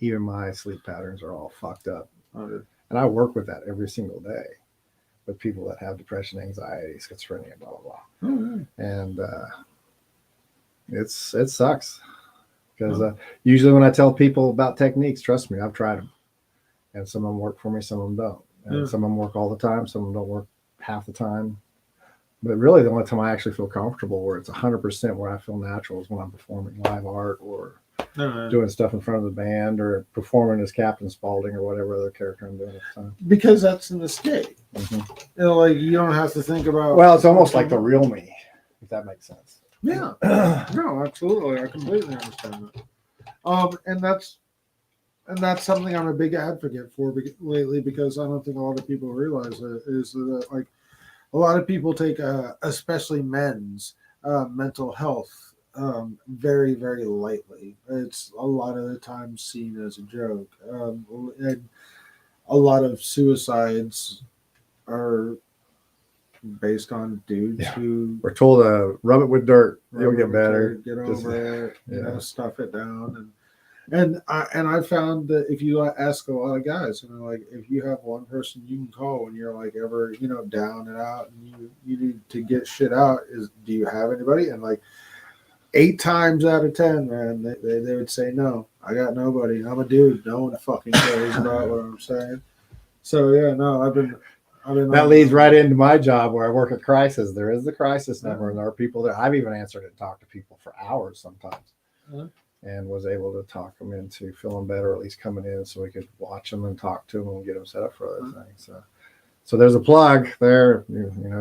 even my sleep patterns are all fucked up. Okay. And I work with that every single day with people that have depression, anxiety, schizophrenia, blah, blah, blah. Mm-hmm. And it sucks because usually when I tell people about techniques, trust me, I've tried them. And some of them work for me, some of them don't. And some of them work all the time, some of them don't work half the time. But really the only time I actually feel comfortable where it's 100% where I feel natural is when I'm performing live art or doing stuff in front of the band or performing as Captain Spaulding or whatever other character I'm doing at the time. Because that's an escape. Mm-hmm. Like you don't have to think about. Well, it's almost like the real me, if that makes sense. Yeah. No, absolutely. I completely understand that. And that's something I'm a big advocate for lately because I don't think a lot of people realize it is that like a lot of people take especially men's mental health very, very lightly. It's a lot of the time seen as a joke. And a lot of suicides are based on dudes who we're told to rub it with dirt, you'll get better. Get over it, stuff it down. And I found that if you ask a lot of guys, like if you have one person you can call when you're like ever, down and out and you need to get shit out, do you have anybody? And like 8 times out of 10, man, they would say no. I got nobody. I'm a dude. No one fucking cares about what I'm saying. So yeah, no, I've been. That leads right into my job where I work at crisis. There is the crisis number, and there are people there. I've even answered it and talked to people for hours sometimes, and was able to talk them into feeling better, or at least coming in, so we could watch them and talk to them and get them set up for other things. So there's a plug there.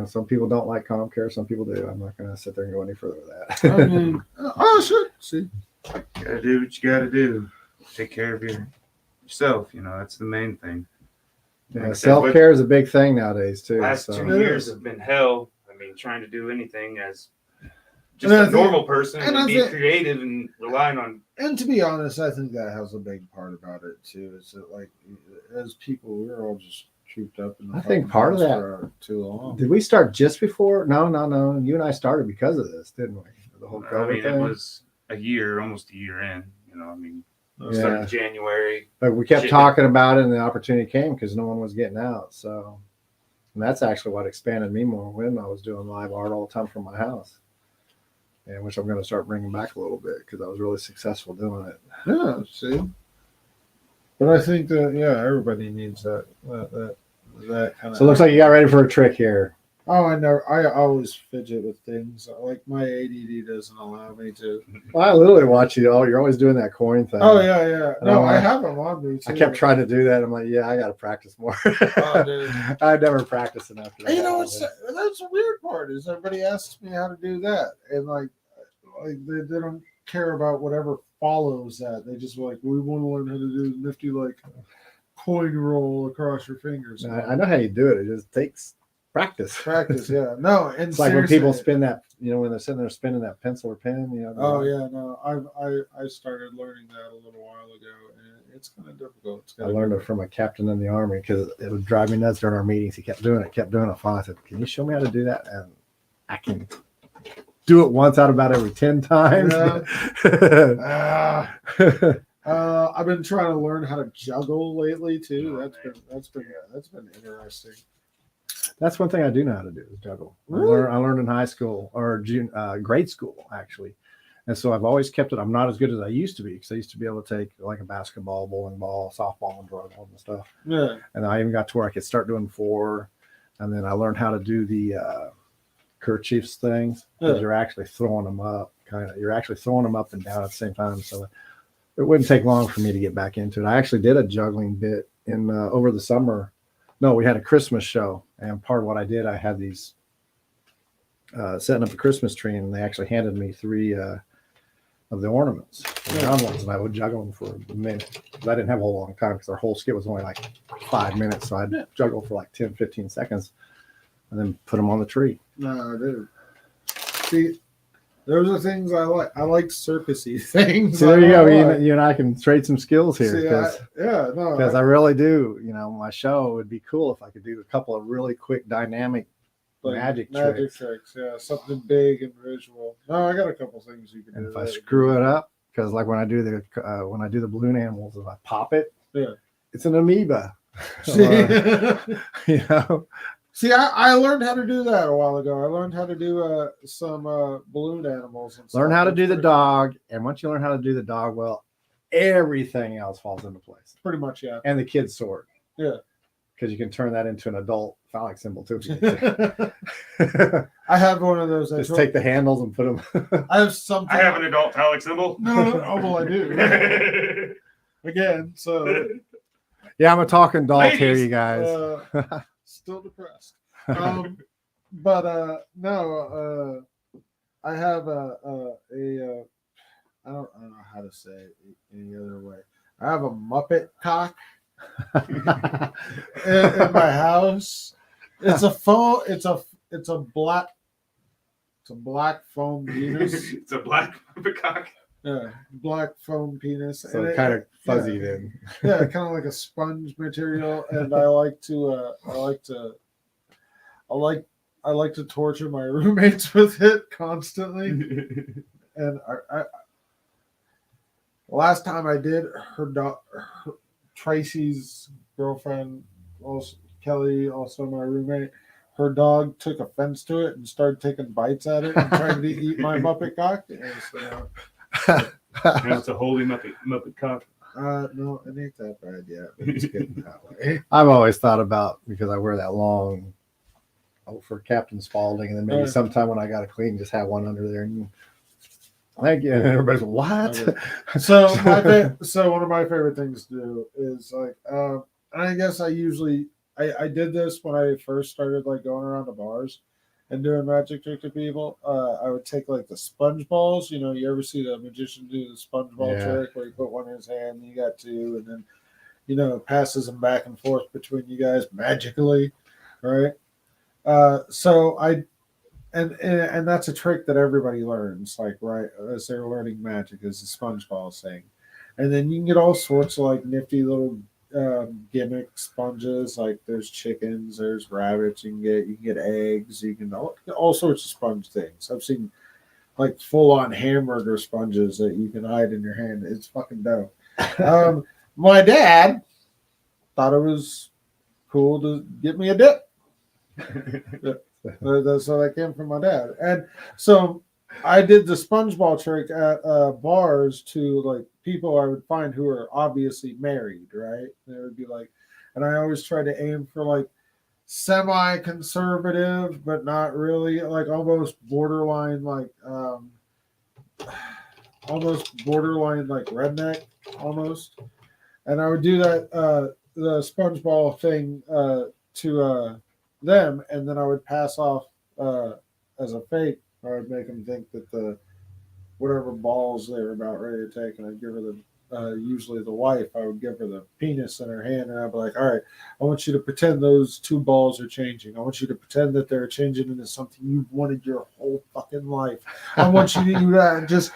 Some people don't like comp care, some people do. I'm not going to sit there and go any further with that. I mean, sure. See, you gotta do what you gotta do. Take care of yourself. That's the main thing. Yeah, self-care is a big thing nowadays too. Last 2 years have been hell. I mean, trying to do anything as just a normal person and be creative and relying on. And to be honest, I think that has a big part about it too. Is that like as people, we're all just cooped up in the I think part of that for too long. Did we start just before? No. You and I started because of this, didn't we? The whole COVID thing. It was almost a year in. Started January. But we kept talking about it, and the opportunity came because no one was getting out. So, and that's actually what expanded me more when I was doing live art all the time from my house, and which I'm going to start bringing back a little bit because I was really successful doing it. Yeah, see. But I think that everybody needs that kind of. So it looks like you got ready for a trick here. Oh, I always fidget with things. Like my ADD doesn't allow me to. Well, I literally watch you. You're always doing that coin thing. Oh yeah. No, I have them on me too. I kept trying to do that. I'm like, I got to practice more. Oh, dude. I never practiced enough. That's the weird part is everybody asks me how to do that, and like they don't care about whatever follows that. They just like we want to learn how to do nifty like coin roll across your fingers. I know how you do it. It just takes practice, yeah. No, and it's like when people spin that, when they're sitting there spinning that pencil or pen. Oh yeah, no, I started learning that a little while ago, and it's kind of difficult. I learned it from a captain in the Army because it would drive me nuts during our meetings. He kept doing it. Finally, I said, "Can you show me how to do that?" And I can do it once out of about every 10 times. Yeah. I've been trying to learn how to juggle lately too. That's been interesting. That's one thing I do know how to do is juggle. Really? I learned in high school or grade school actually, and so I've always kept it. I'm not as good as I used to be because I used to be able to take like a basketball, bowling ball, softball, and drawball and stuff. Yeah. And I even got to where I could start doing 4, and then I learned how to do the kerchiefs things because you're actually throwing them up. You're actually throwing them up and down at the same time. So it wouldn't take long for me to get back into it. I actually did a juggling bit in over the summer. No, we had a Christmas show, and part of what I did, I had these setting up a Christmas tree, and they actually handed me 3 of the ornaments, the round ones, and I would juggle them for a minute. I didn't have a whole long time because our whole skit was only like 5 minutes, so I'd juggle for like 10, 15 seconds, and then put them on the tree. No, dude. See, those are things I like. I like circusy things. So there you go. You and I can trade some skills here. Because I really do. You know, my show would be cool if I could do a couple of really quick, dynamic magic tricks. Yeah, something big and visual. No, I got a couple things you can do. And if I screw it up, because like when I do the balloon animals, if I pop it, it's an amoeba. You know. See, I learned how to do that a while ago. I learned how to do some balloon animals. And learn how to do the dog, and once you learn how to do the dog well, everything else falls into place. Pretty much, yeah. And the kid's sword. Yeah. Because you can turn that into an adult phallic symbol too. I have one of those. Just take the handles and put them. I have something. I have an adult phallic symbol. No. Oh, well, I do. Again, so. Yeah, I'm a talking doll here, you guys. Still depressed. But no, I have I don't know how to say it any other way. I have a Muppet cock in my house. It's a foam. It's a black foam penis. It's a black Muppet cock. Yeah, black foam penis. So kind of fuzzy then. Yeah, kind of like a sponge material, and I like to torture my roommates with it constantly. And I last time I did, Tracy's girlfriend, also Kelly, also my roommate, her dog took offense to it and started taking bites at it and trying to eat my Muppet cock. Now it's a holy Muppet cock. No, it ain't that bad yet, but it's getting that way. I've always thought about, because I wear that long for Captain Spaulding, and then maybe sometime when I got to clean, just have one under there. And thank you. And everybody's what? So one of my favorite things to do is like, I guess I did this when I first started like going around to bars and doing magic trick to people. I would take like the sponge balls. You know, you ever see the magician do the sponge ball trick where you put one in his hand and you got 2, and then, you know, passes them back and forth between you guys magically, right? So and that's a trick that everybody learns, like right as they're learning magic, is the sponge ball thing. And then you can get all sorts of like nifty little gimmick sponges, like there's chickens, there's rabbits, you can get eggs, you can all sorts of sponge things. I've seen like full-on hamburger sponges that you can hide in your hand. It's fucking dope. My dad thought it was cool to get me a dip. So that came from my dad. And so I did the sponge ball trick at bars to like people I would find who are obviously married, right? They would be like, and I always try to aim for like semi-conservative, but not really, like almost borderline like redneck almost. And I would do that the sponge ball thing to them, and then I would pass off as a fake. I would make them think that the whatever balls they were about ready to take, and I'd give her the usually the wife. I would give her the penis in her hand, and I'd be like, "All right, I want you to pretend those 2 balls are changing. I want you to pretend that they're changing into something you've wanted your whole fucking life. I want you to do that, and just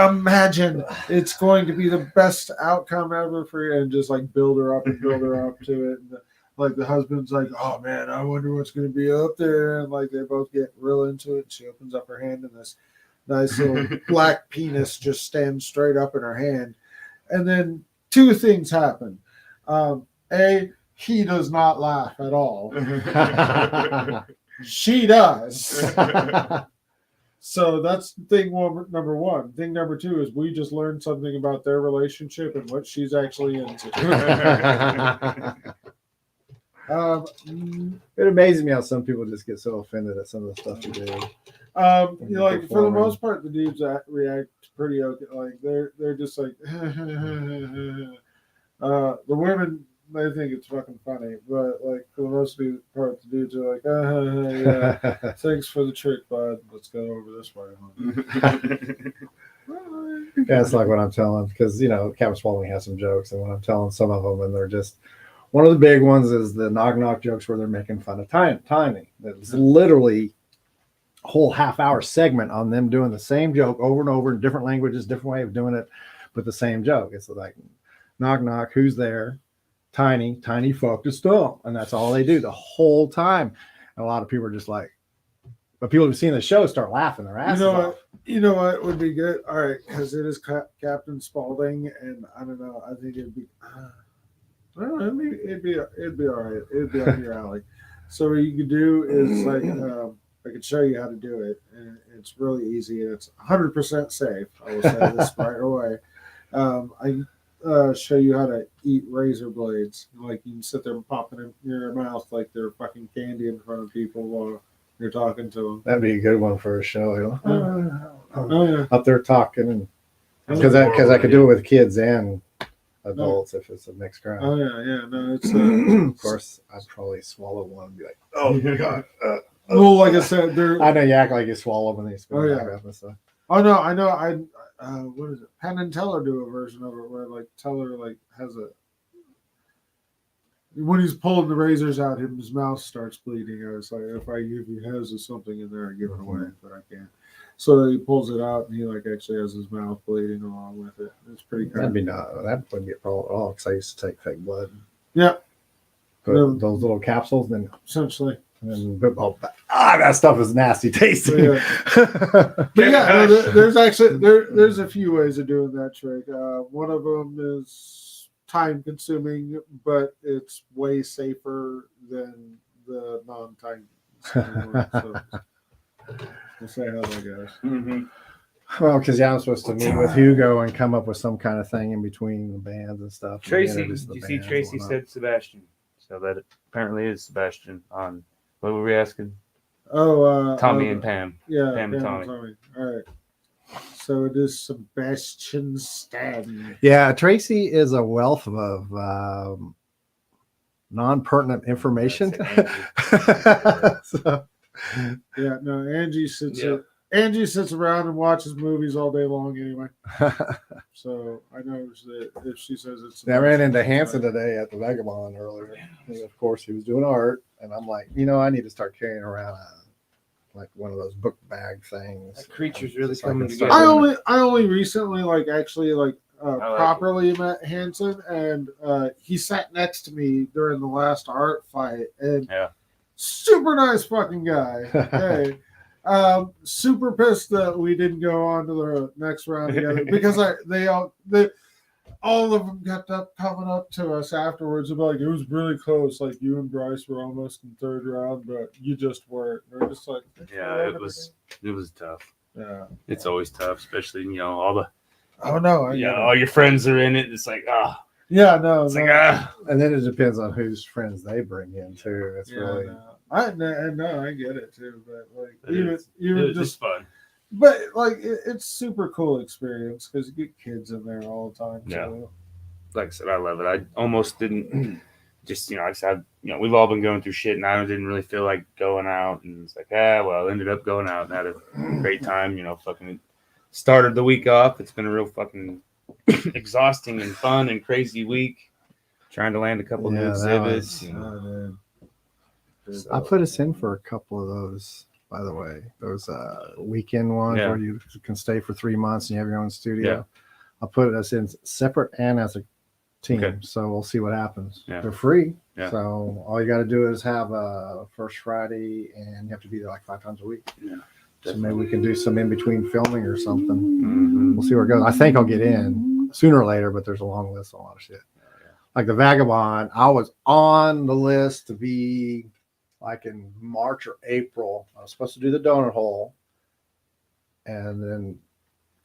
imagine it's going to be the best outcome ever for you, and just like build her up to it." And like the husband's like, "Oh man, I wonder what's going to be up there," and like they both get real into it. She opens up her hand, and this nice little black penis just stands straight up in her hand. And then 2 things happen. A, he does not laugh at all. She does. So that's number one. Thing number two is we just learned something about their relationship and what she's actually into. It amazes me how some people just get so offended at some of the stuff you do. You know, like for the most part, the dudes that react pretty okay. Like they're just like the women. They think it's fucking funny, but like for the most part, the dudes are like, yeah, thanks for the trick, bud. Let's go over this way. Yeah, it's like what I'm telling, because Captain Spaulding has some jokes, and when I'm telling some of them, and they're just one of the big ones is the knock jokes where they're making fun of Tiny. It's literally a whole half-hour segment on them doing the same joke over and over in different languages, different way of doing it, but the same joke. It's like knock, who's there? Tiny fucked a stump, and that's all they do the whole time. And a lot of people are just like, but people who've seen the show start laughing their asses off. You know what would be good? All right, because it is Captain Spaulding, and I don't know. I think it'd be. Well, it'd be all right. It'd be up your alley. So what you could do is like I could show you how to do it, and it's really easy. It's 100% safe. I will say this right away. I show you how to eat razor blades. Like you can sit there and pop it in your mouth like they're fucking candy in front of people while you're talking to them. That'd be a good one for a show. Yeah. Up there talking, and because I could do it with kids and adults if it's a mixed crowd. Oh yeah. No, it's of course I'd probably swallow one and be like, oh god. Well, like I said, I know you act like you swallow when they spit back up and stuff. Oh no, I know. What is it? Penn and Teller do a version of it where like Teller like has when he's pulling the razors out, his mouth starts bleeding. I was like, if I give you has or something in there, I give it away, but I can't. So he pulls it out, and he like actually has his mouth bleeding along with it. It's pretty cool. That wouldn't be a problem at all, because I used to take fake blood. Yeah. Put those little capsules, then essentially. And that stuff is nasty tasting. Yeah. But yeah, there's a few ways of doing that trick. One of them is time consuming, but it's way safer than the non-time consuming one. So we'll see how that goes. Mm-hmm. Well, because I'm supposed to meet with Hugo and come up with some kind of thing in between the bands and stuff. Tracy, you see, Tracy said Sebastian, so that apparently is Sebastian on. What were we asking? Oh, Tommy and Pam. Yeah, Pam and Tommy. All right. So it is Sebastian Stan. Yeah, Tracy is a wealth of non-pertinent information. So, yeah, no, Angie sits around and watches movies all day long anyway. So I know that if she says it's... I ran into Hansen today at the Vagabond earlier. And of course, he was doing art. And I'm like, I need to start carrying around like one of those book bag things. That creature's really coming together. I only recently properly met Hansen, and he sat next to me during the last art fight, and super nice fucking guy. Hey. Super pissed that we didn't go on to the next round together because all of them kept coming up to us afterwards and be like, it was really close. Like you and Bryce were almost in third round, but you just weren't. We're just like, it was tough. Yeah, it's always tough, especially all the. Oh no! All your friends are in it. It's like Yeah, no. It's like and then it depends on whose friends they bring in too. It's really. No. I get it too, but like it's just fun. But like it's super cool experience because you get kids in there all the time. Yeah. So. Like I said, I love it. I almost didn't. Just I said, we've all been going through shit, and I didn't really feel like going out, and it's like, well, ended up going out and had a great time. Fucking started the week off. It's been a real fucking exhausting and fun and crazy week. Trying to land a couple new exhibits. I put us in for a couple of those, by the way. Those weekend ones where you can stay for 3 months and you have your own studio. Yeah. I'll put us in separate and as a team. Okay. So we'll see what happens. Yeah. They're free. Yeah. So all you got to do is have a first Friday, and you have to be there like 5 times a week. Yeah. So maybe we can do some in between filming or something. Mm-hmm. We'll see where it goes. I think I'll get in sooner or later, but there's a long list on a lot of shit. like the Vagabond, I was on the list to be like in March or April. I was supposed to do the donut hole, and then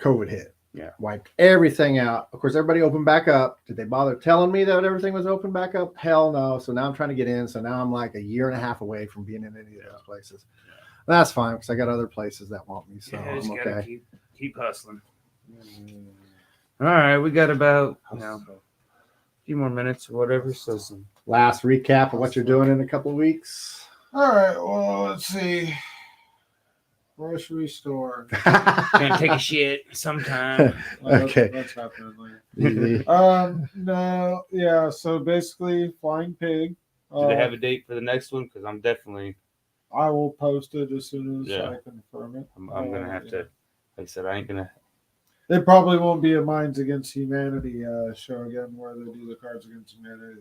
COVID hit. Yeah. Wiped everything out. Of course, everybody opened back up. Did they bother telling me that everything was open back up? Hell no. So now I'm trying to get in. So now I'm like a year and a half away from being in any of those places. That's fine because I got other places that want me. So just I'm gotta okay. keep hustling. All right, we got about a few more minutes or whatever. So some Last recap of what you're doing in a couple of weeks. All right. Well, let's see. Grocery store. gonna take a shit sometime. Okay. That's happening later. Easy. No, yeah. So basically, Flying Pig. Do they have a date for the next one? Because I'm definitely. I will post it as soon as Yeah. I confirm it. I'm gonna have to. Like I said, I ain't gonna. It probably won't be a Minds Against Humanity show again, where they do the Cards Against Humanity.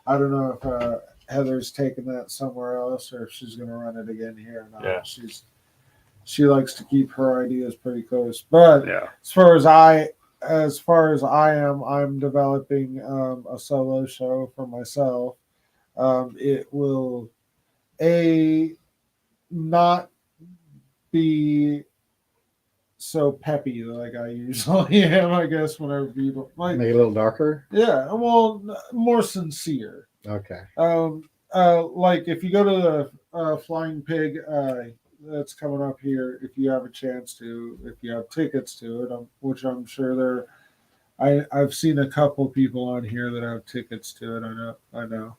I don't know if Heather's taking that somewhere else or if she's going to run it again here. No, Yeah. She likes to keep her ideas pretty close. But Yeah. as far as I am, I'm developing a solo show for myself. It will not be so peppy like I usually am, I guess, whenever people like Make it a little darker. yeah, well, more sincere. Okay. Like if you go to the Flying Pig that's coming up here, if you have a chance to, if you have tickets to it, which I'm sure I've seen a couple people on here that have tickets to it. I know.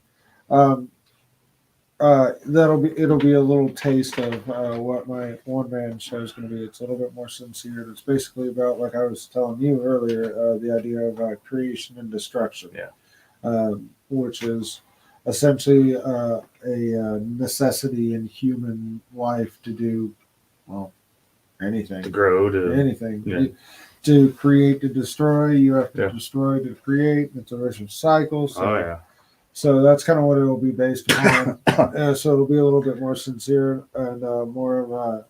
It'll be a little taste of what my one man show is going to be. It's a little bit more sincere. It's basically about, like I was telling you earlier, the idea of creation and destruction. Yeah. Which is essentially a necessity in human life to do anything, To grow, to anything. Yeah. To create, to destroy. You have to Yeah. destroy to create. It's a vicious cycle. So. Oh yeah. So that's kind of what it'll be based upon. So it'll be a little bit more sincere and more of a,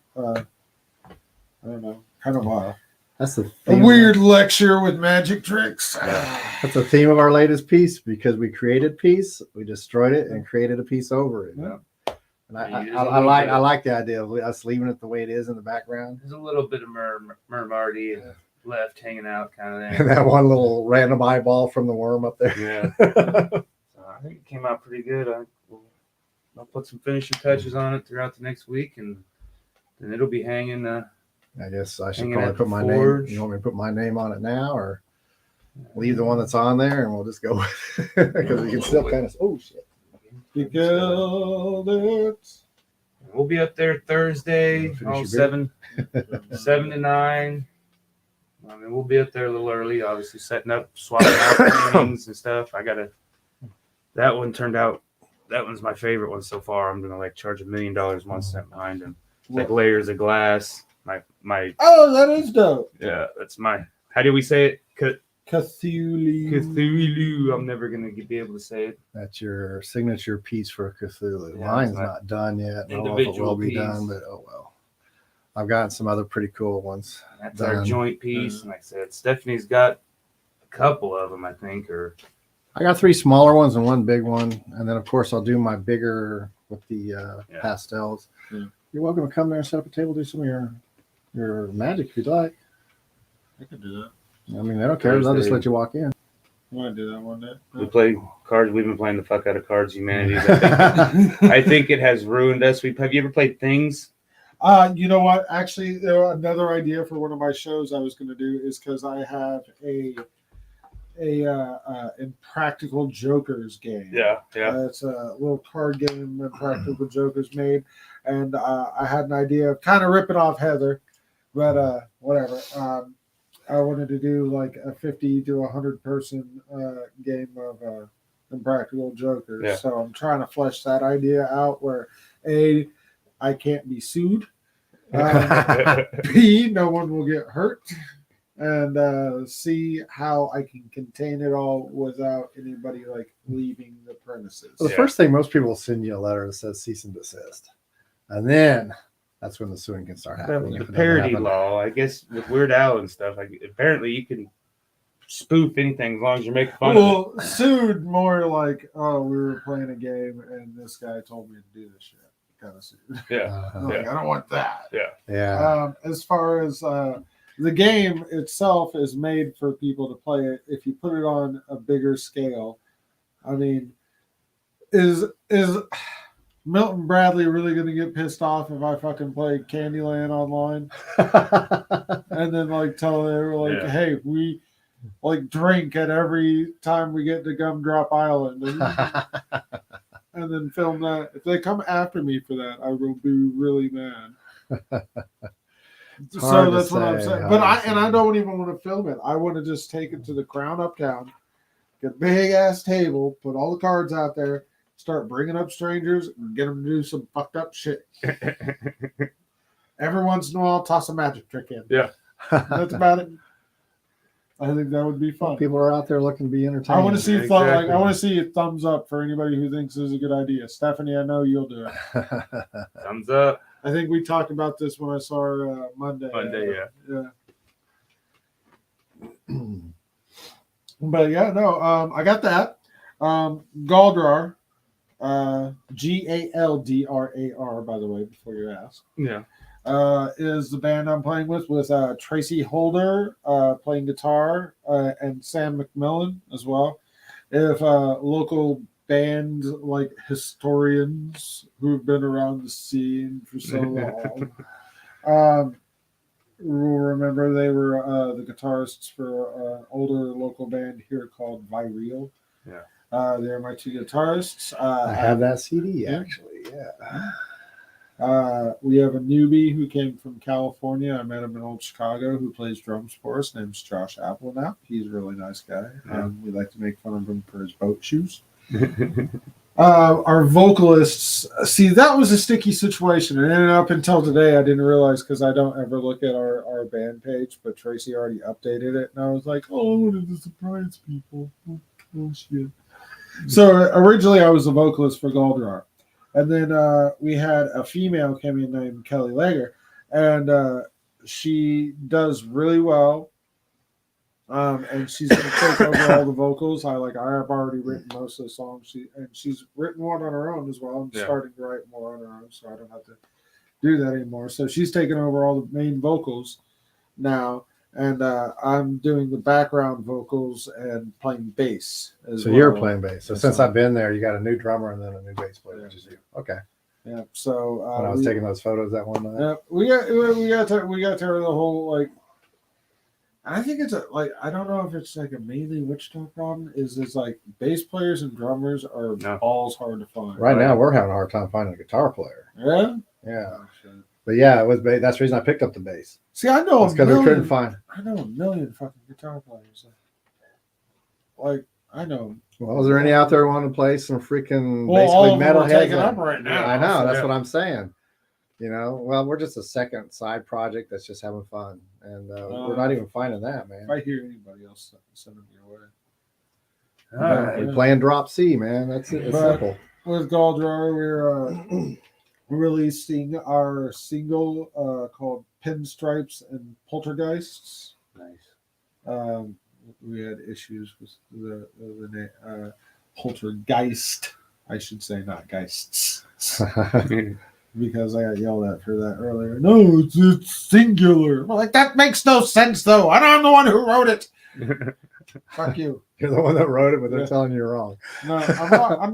I don't know, kind of That's the a weird lecture with magic tricks. That's the theme of our latest piece, because we created peace, we destroyed it, and created a piece over it. Yeah. And I like the idea of us leaving it the way it is in the background. There's a little bit of Marty left hanging out, kind of And there. that one little random eyeball from the worm up there. Yeah. I think it came out pretty good. I'll put some finishing touches on it throughout the next week, and then it'll be hanging. I guess I should Hanging probably at put the my forge. name. You want me to put my name on it now, or leave the one that's on there, and we'll just go with it, because we can still kind of. Oh shit! Because it's We'll be up there Thursday, Finish all your beer? 7 to 9. I mean, we'll be up there a little early, obviously setting up, swapping out things and stuff. That one turned out. That one's my favorite one so far. I'm gonna charge $1 million once set behind him. It's like layers of glass. My. Oh, that is dope. Yeah, that's my. How do we say it? Cthulhu. Cthulhu. I'm never gonna be able to say it. That's your signature piece for Cthulhu. Yeah, Mine's it's not done yet. I don't know if it individual will be piece. done, but oh well. I've gotten some other pretty cool ones. That's our done. joint piece, and like I said, Stephanie's got a couple of them, I think, or. I got 3 smaller ones and 1 big one, and then of course I'll do my bigger with the pastels. Yeah. You're welcome to come there and set up a table, do some of your magic if you'd like. I can do that. I mean, they don't care. They'll just Thursday. let you walk in. I want to do that one day. We play cards. We've been playing the fuck out of Cards Humanities. I think it has ruined us. Have you ever played Things? You know what? Actually, another idea for one of my shows I was going to do is because I have a Impractical Jokers game. Yeah. It's a little card game Impractical Jokers made, and I had an idea of kind of ripping off Heather, but whatever. I wanted to do like a 50 to 100 person game of Impractical Jokers. Yeah. So I'm trying to flesh that idea out where I can't be sued. B, no one will get hurt. And C, how I can contain it all without anybody like leaving the premises. Well, the first thing, most people will send you a letter that says cease and desist, and then that's when the suing can start happening. The if it doesn't parody happen. law, I guess, with Weird Al and stuff. Apparently, you can spoof anything as long as you're making fun of Well, sued more like, oh, we were playing a game and this guy told me to do this shit. Kind of sued. it. Yeah. I'm like, I don't want that. Yeah. As far as the game itself is made for people to play it. If you put it on a bigger scale, I mean, is Milton Bradley really going to get pissed off if I fucking play Candyland online and then like tell her like, Yeah. hey, we like drink at every time we get to Gumdrop Island and then film that? If they come after me for that, I will be really mad. So that's what I'm saying. But I don't even want to film it. I want to just take it to the Crown Uptown, get a big ass table, put all the cards out there, start bringing up strangers, and get them to do some fucked up shit. Every once in a while, toss a magic trick in. Yeah. That's about it. I think that would be fun. People are out there looking to be entertained. I want to see Exactly. I want to see a thumbs up for anybody who thinks this is a good idea. Stephanie, I know you'll do it. Thumbs up. I think we talked about this when I saw her Monday. Yeah. But yeah, no, I got that. Galdrar, Galdrar, by the way, before you ask. Yeah. Is the band I'm playing with Tracy Holder playing guitar and Sam McMillan as well. If local band like historians who've been around the scene for so long will remember they were the guitarists for an older local band here called Vireal. Yeah. They're my two guitarists. I have that CD actually. Yeah. We have a newbie who came from California. I met him in old Chicago who plays drums for us. Name's Josh Appleknap. He's a really nice guy. We like to make fun of him for his boat shoes. Our vocalists, see, that was a sticky situation. And up until today, I didn't realize because I don't ever look at our band page, but Tracy already updated it. And I was like, oh, I wanted to surprise people. Oh, shit. So originally, I was the vocalist for Galdrar. And then we had a female come in named Kelly Lager, and she does really well. And she's going to take over all the vocals. I have already written most of the songs. She's written one on her own as well. I'm starting to write more on her own, so I don't have to do that anymore. So she's taking over all the main vocals now, and I'm doing the background vocals and playing bass as well. So you're playing bass. So since I've been there, you got a new drummer and then a new bass player, which is you. Okay. Yeah. So when I was taking those photos that one night. Yeah, we got to the whole like. I think it's I don't know if it's like a mainly Wichita problem. It's like bass players and drummers are balls hard to find. Right now, we're having a hard time finding a guitar player. Yeah. Yeah. Oh, but yeah, it was that's the reason I picked up the bass. See, I know because we couldn't find. I know a million fucking guitar players. Like I know. Well, is there any out there who want to play some freaking basically metalheads? Up right now. I know. That's what I'm saying. You know, well, we're just a second side project that's just having fun, and we're not even finding that, man. If I hear anybody else, send them your way. All right, we're playing Drop C, man. That's it. It's simple. With Galdrar, we're releasing our single called Pinstripes and Poltergeists. Nice. We had issues with the name Poltergeist, I should say, not Geists. Because I got yelled at for that earlier. No, it's singular. Well, like that makes no sense, though. I'm the one who wrote it. Fuck you. You're the one that wrote it, but they're telling you you're wrong. No, I'm wrong. I'm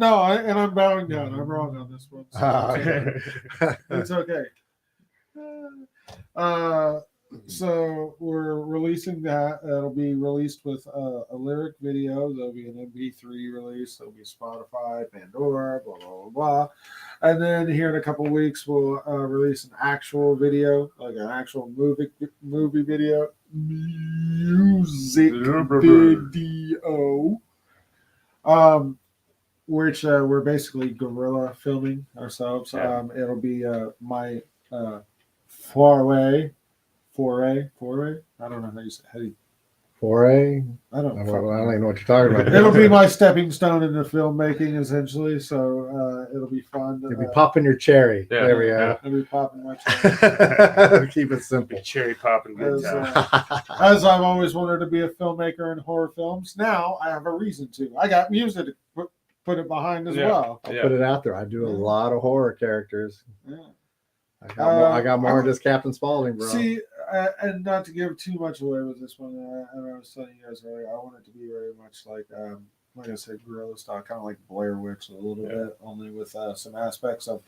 bowing down. I'm wrong on this one. So it's okay. So we're releasing that. It'll be released with a lyric video. There'll be an MP3 release. There'll be Spotify, Pandora, blah, blah, blah, blah. And then here in a couple of weeks, we'll release an actual video, like an actual movie video, music video, which we're basically guerrilla filming ourselves. Yeah. It'll be my foray. I don't know how you say. 4A. I don't. I fucking don't know. even know what you're talking about. It'll be my stepping stone into filmmaking, essentially. So it'll be fun. You'll be popping your cherry. Yeah, There we go. I'll be popping my cherry. Keep it simple. Cherry popping good time. As I've always wanted to be a filmmaker in horror films, now I have a reason to. I got music to put it behind as well. I'll put it out there. I do a lot of horror characters. Yeah. I got more than just Captain Spaulding, bro. See, and not to give too much away with this one, and I was telling you guys earlier, I want it to be very much like I said, guerrilla style, kind of like Blair Witch a little bit, only with some aspects of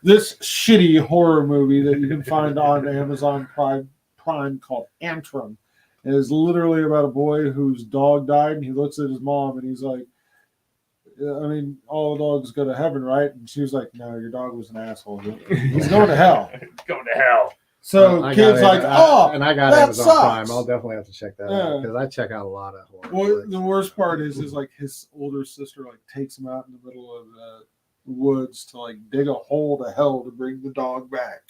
this shitty horror movie that you can find on Amazon Prime called Antrim. It is literally about a boy whose dog died, and he looks at his mom, and he's like, I mean, all dogs go to heaven, right? And she was like, no, your dog was an asshole. He's going to hell. Going to hell. So kids like, and I got that Amazon sucks. Prime. I'll definitely have to check that out because I check out a lot of horror. Well, the worst part is like his older sister like takes him out in the middle of the woods to like dig a hole to hell to bring the dog back.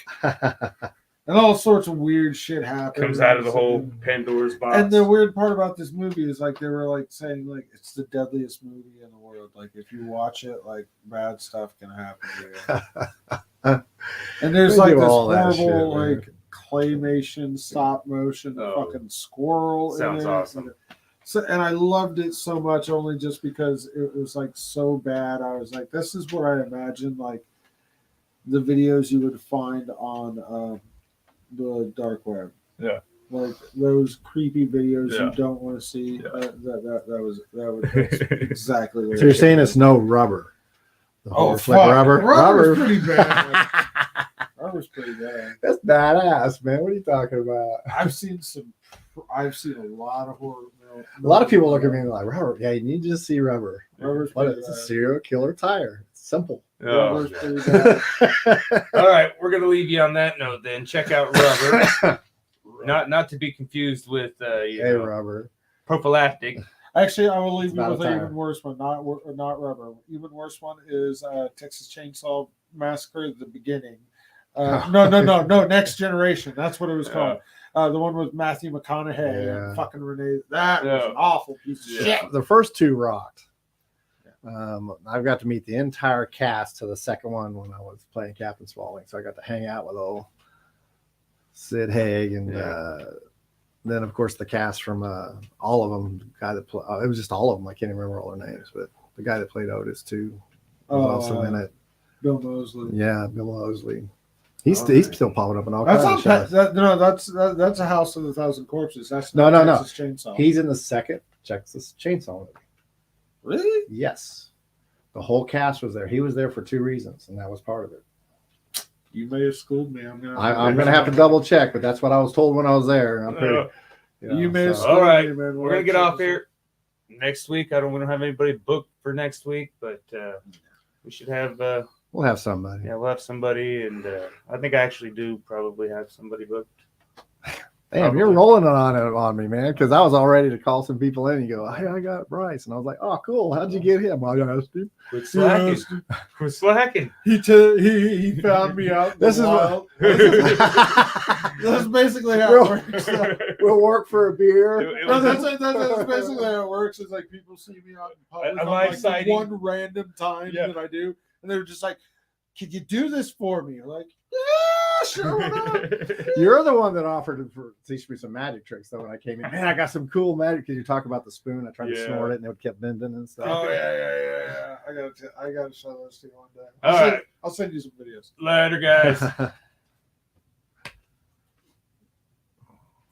And all sorts of weird shit happens. Comes out of the whole Pandora's box. And the weird part about this movie is like they were like saying like it's the deadliest movie in the world. Like if you watch it, like bad stuff can happen to you. And there's like this horrible like claymation stop motion fucking squirrel. Sounds awesome. So, and I loved it so much only just because it was like so bad. I was like, this is what I imagined like the videos you would find on the dark web. Yeah. Like those creepy videos you don't want to see. That was exactly what So you're saying it's no rubber. Fuck. Rubber's pretty bad. Rubber's pretty bad. That's badass, man. What are you talking about? I've seen a lot of horror. A lot of people look at me like, Rubber. Yeah, you need to just see Rubber. Rubber's What pretty is a bad. serial killer tire? It's simple. Rubber's pretty bad. All right, we're gonna leave you on that note. Then check out Rubber. Not to be confused with Rubber. prophylactic. Actually, I will leave you Not with a an tire. even worse one. Not Rubber. Even worse one is Texas Chainsaw Massacre at the beginning. No. Next Generation. That's what it was called. The one with Matthew McConaughey and fucking Renee. That was an awful piece of shit. The first two rocked. I've got to meet the entire cast to the second one when I was playing Captain Spaulding, so I got to hang out with old Sid Haig and then of course the cast from all of them. The guy that it was just all of them. I can't even remember all their names, but the guy that played Otis too was also in it. Bill Moseley. Yeah, Bill Moseley. He's still popping up in all kinds of shows. That's a House of a Thousand Corpses. That's No. Texas Chainsaw. He's in the second Texas Chainsaw movie. Really? Yes. The whole cast was there. He was there for two reasons, and that was part of it. You may have schooled me. I'm gonna have to double check, but that's what I was told when I was there. I'm pretty, you may have so. schooled All right, me, man. we're gonna get off here next week. We don't have anybody booked for next week, but we should have. We'll have somebody. Yeah, we'll have somebody, and I think I actually do probably have somebody booked. Damn, you're rolling on me, man, because I was all ready to call some people in. You go, hey, I got Bryce. And I was like, oh, cool. How'd you get him? I asked him. Quit slacking. Quit slacking. He found me out. That's basically how it works. We'll work for a beer. That's basically how it works. Is like people see me out in public on like one random time that I do, and they're just like, "Can you do this for me?" I'm like, yeah, sure. Why not? You're the one that offered to teach me some magic tricks, though. When I came in, man, I got some cool magic. Because you talk about the spoon, I tried to snort it, and it kept bending and stuff. Oh yeah. I gotta show those to you one day. I'll send you some videos. Later, guys.